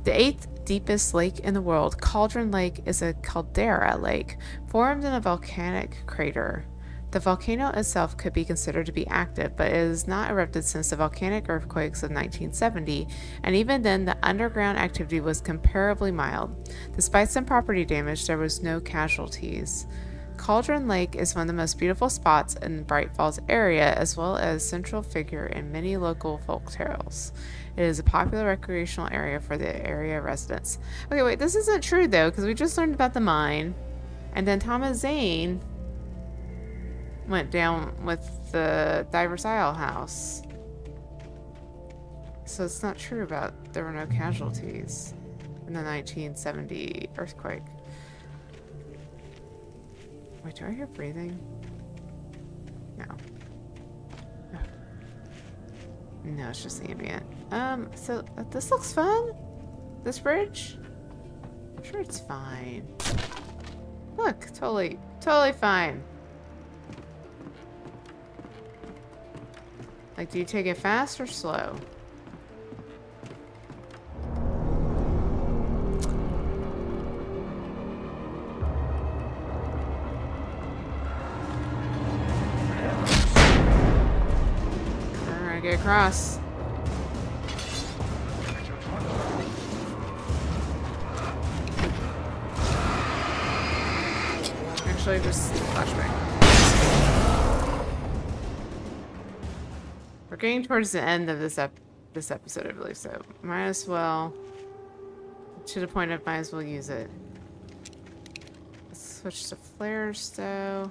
The 8th deepest lake in the world, Cauldron Lake is a caldera lake formed in a volcanic crater. The volcano itself could be considered to be active, but it has not erupted since the volcanic earthquakes of 1970, and even then the underground activity was comparably mild. Despite some property damage, there was no casualties. Cauldron Lake is one of the most beautiful spots in the Bright Falls area, as well as a central figure in many local folk tales. It is a popular recreational area for the area residents. Okay, wait, this isn't true though, because we just learned about the mine, and then Thomas Zane went down with the Diver's Isle house. So it's not true about there were no casualties in the 1970 earthquake. Wait, do I hear breathing? No. Oh. No, it's just ambient. So this looks fun. This bridge? I'm sure it's fine. Look, totally fine. Like, do you take it fast or slow? Alright, get across. actually just flashback. We're getting towards the end of this episode, I believe, so might as well, to the point of might as well use it. Let's switch to flares though.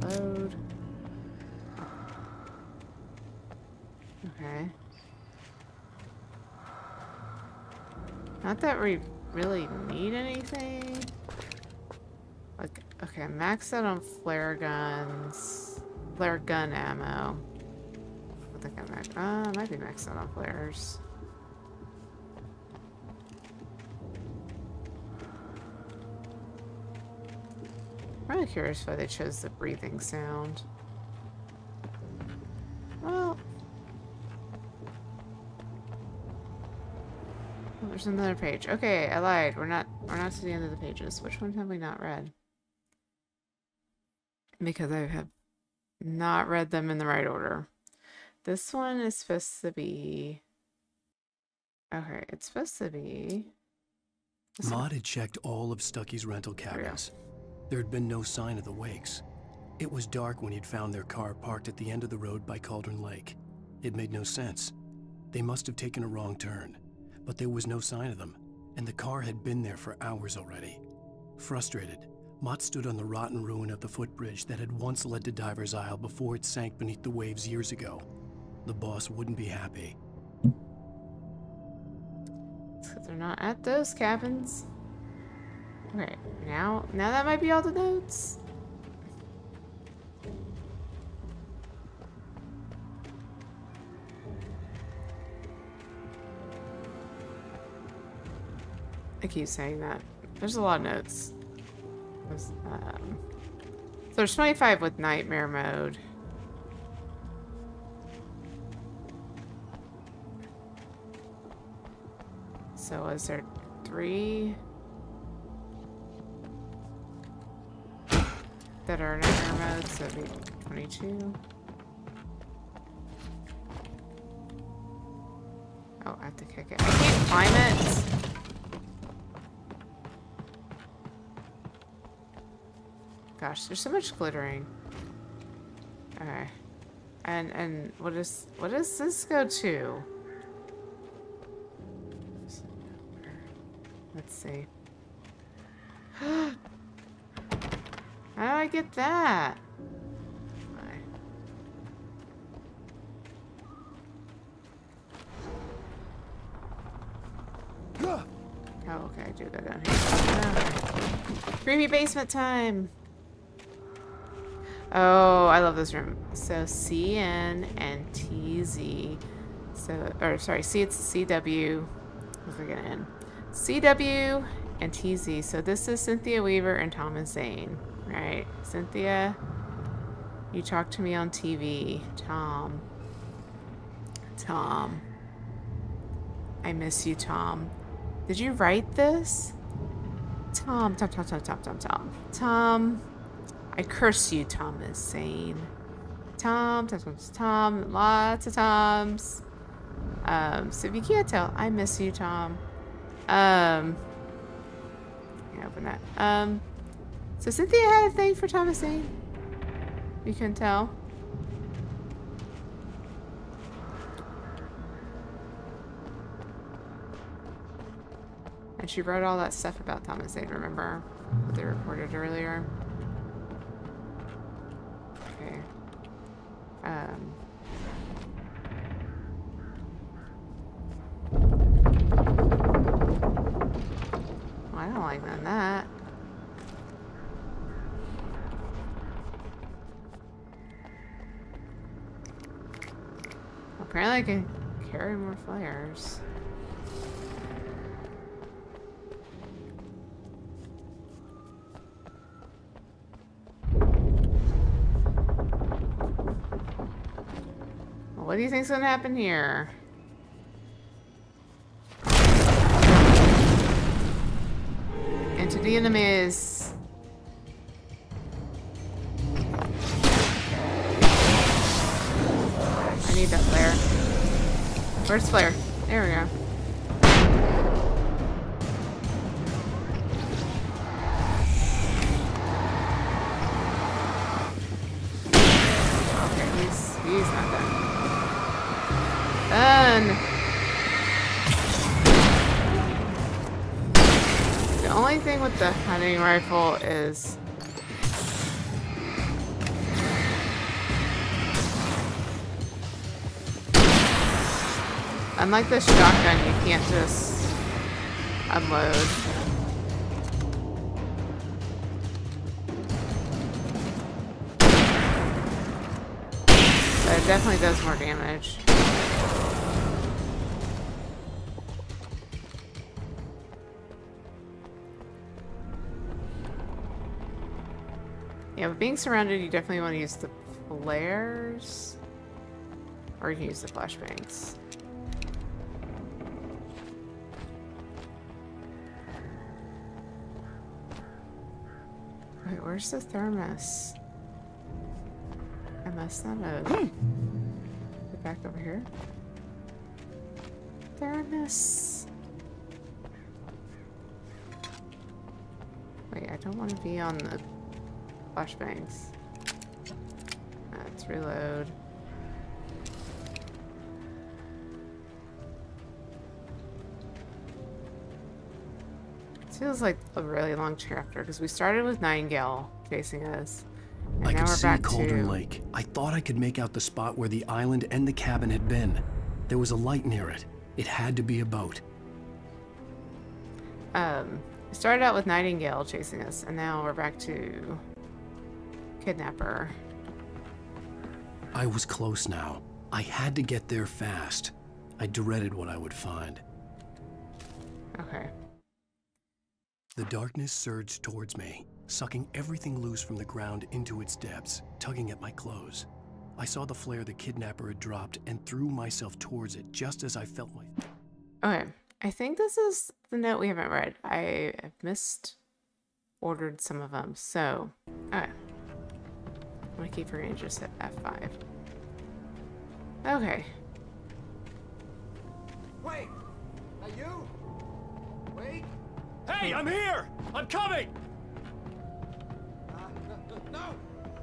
Reload. Okay. Not that we really need anything. Like, okay, max out on flare guns. Flare gun ammo. I think I might be maxed out on flares. I'm really curious why they chose the breathing sound. Well, oh, there's another page. Okay, I lied. We're not to the end of the pages. Which one have we not read? Because I have not read them in the right order. This one is supposed to be... Okay, it's supposed to be... Maud had checked all of Stucky's rental cabins. There had been no sign of the Wakes. It was dark when he'd found their car parked at the end of the road by Cauldron Lake. It made no sense. They must have taken a wrong turn, but there was no sign of them, and the car had been there for hours already. Frustrated, Mott stood on the rotten ruin of the footbridge that had once led to Diver's Isle before it sank beneath the waves years ago. The boss wouldn't be happy. So they're not at those cabins. Okay, now that might be all the notes. I keep saying that. There's a lot of notes. So there's 25 with nightmare mode. So was there 3 that are nightmare mode? So it'd be 22. Oh, I have to kick it. I can't climb it. Gosh, there's so much glittering. Okay. And what does this go to? Let's see. How do I get that? Oh, okay, I do go down here. Creepy basement time! Oh, I love this room. So CN and TZ. So, or sorry, C, it's CW. What's we gonna end? CW and TZ. So this is Cynthia Weaver and Thomas Zane, right? Cynthia, you talk to me on TV. Tom. I miss you, Tom. Did you write this? Tom. I curse you, Thomas Zane. Tom, lots of Toms. So if you can't tell, I miss you, Tom. Can't open that. So Cynthia had a thing for Thomas Zane. You can tell. And she wrote all that stuff about Thomas Zane, remember? What they reported earlier. Okay. Well, I don't like none of that. Apparently I can carry more flares. What do you think's gonna happen here? Into the enemies. I need that flare. Where's flare? There we go. He's not done. Done! The only thing with the hunting rifle is... unlike the shotgun, you can't just unload. But it definitely does more damage. Yeah, but being surrounded, you definitely want to use the flares. Or you can use the flashbangs. Wait, where's the thermos? I messed that up. Get back over here. Thermos. Wait, I don't want to be on the flashbangs. Let's reload. Feels like a really long chapter because we started with Nightingale facing us, and I now could we're see back Cauldron to Lake. I thought I could make out the spot where the island and the cabin had been. There was a light near it. It had to be a boat. we started out with Nightingale chasing us, and now we're back to Kidnapper. I was close now. I had to get there fast. I dreaded what I would find. Okay. The darkness surged towards me, sucking everything loose from the ground into its depths, tugging at my clothes. I saw the flare the kidnapper had dropped and threw myself towards it just as I felt my... Okay, I think this is the note we haven't read. I have ordered some of them, so... Okay. I'm gonna keep forgetting just hit F5. Okay. Wait! Are you? Wait! Hey, I'm here! I'm coming! No!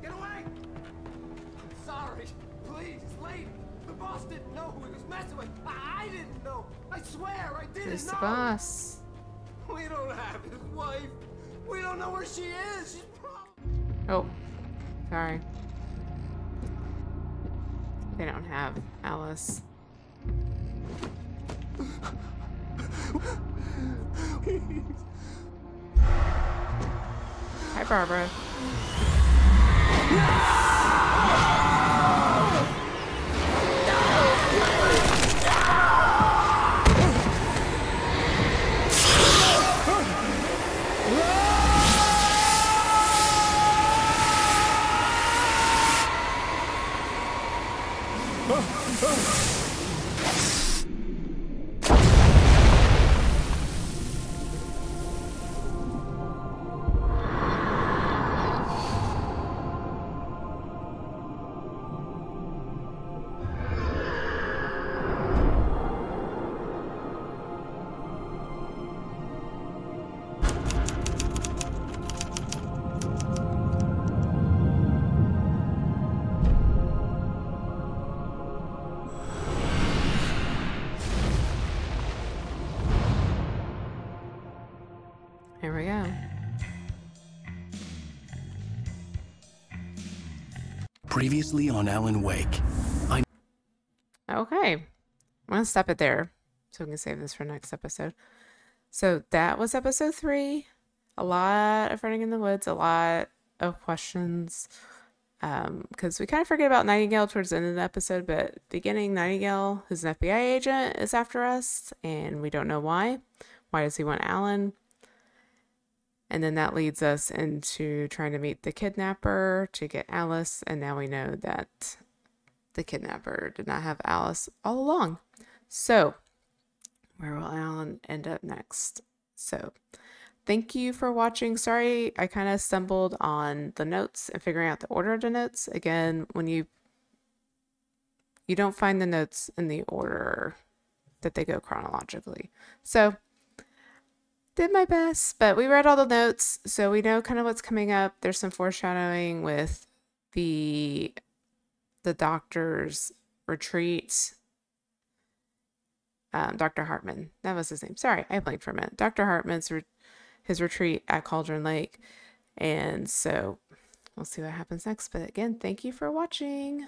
Get away! I'm sorry. Please, it's late. The boss didn't know who he was messing with. I didn't know. I swear, I didn't Who's know. the boss? We don't have his wife. We don't know where she is. She's Oh, sorry. They don't have Alice. Hi, Barbara. Here we go. Previously on Alan Wake, Okay. I'm going to stop it there so we can save this for next episode. So that was episode 3. A lot of running in the woods, a lot of questions. Because we kind of forget about Nightingale towards the end of the episode, but beginning, Nightingale, who's an FBI agent, is after us, and we don't know why. Why does he want Alan? And then that leads us into trying to meet the kidnapper to get Alice, and now we know that the kidnapper did not have Alice all along. So, where will Alan end up next? So, thank you for watching. Sorry, I kind of stumbled on the notes and figuring out the order of the notes. Again, when you don't find the notes in the order that they go chronologically. So, did my best, but we read all the notes, so we know kind of what's coming up. There's some foreshadowing with the the doctor's retreat. Dr. Hartman, that was his name. Sorry, I blanked for a minute. Dr. Hartman's his retreat at Cauldron Lake. And so we'll see what happens next. But again, thank you for watching.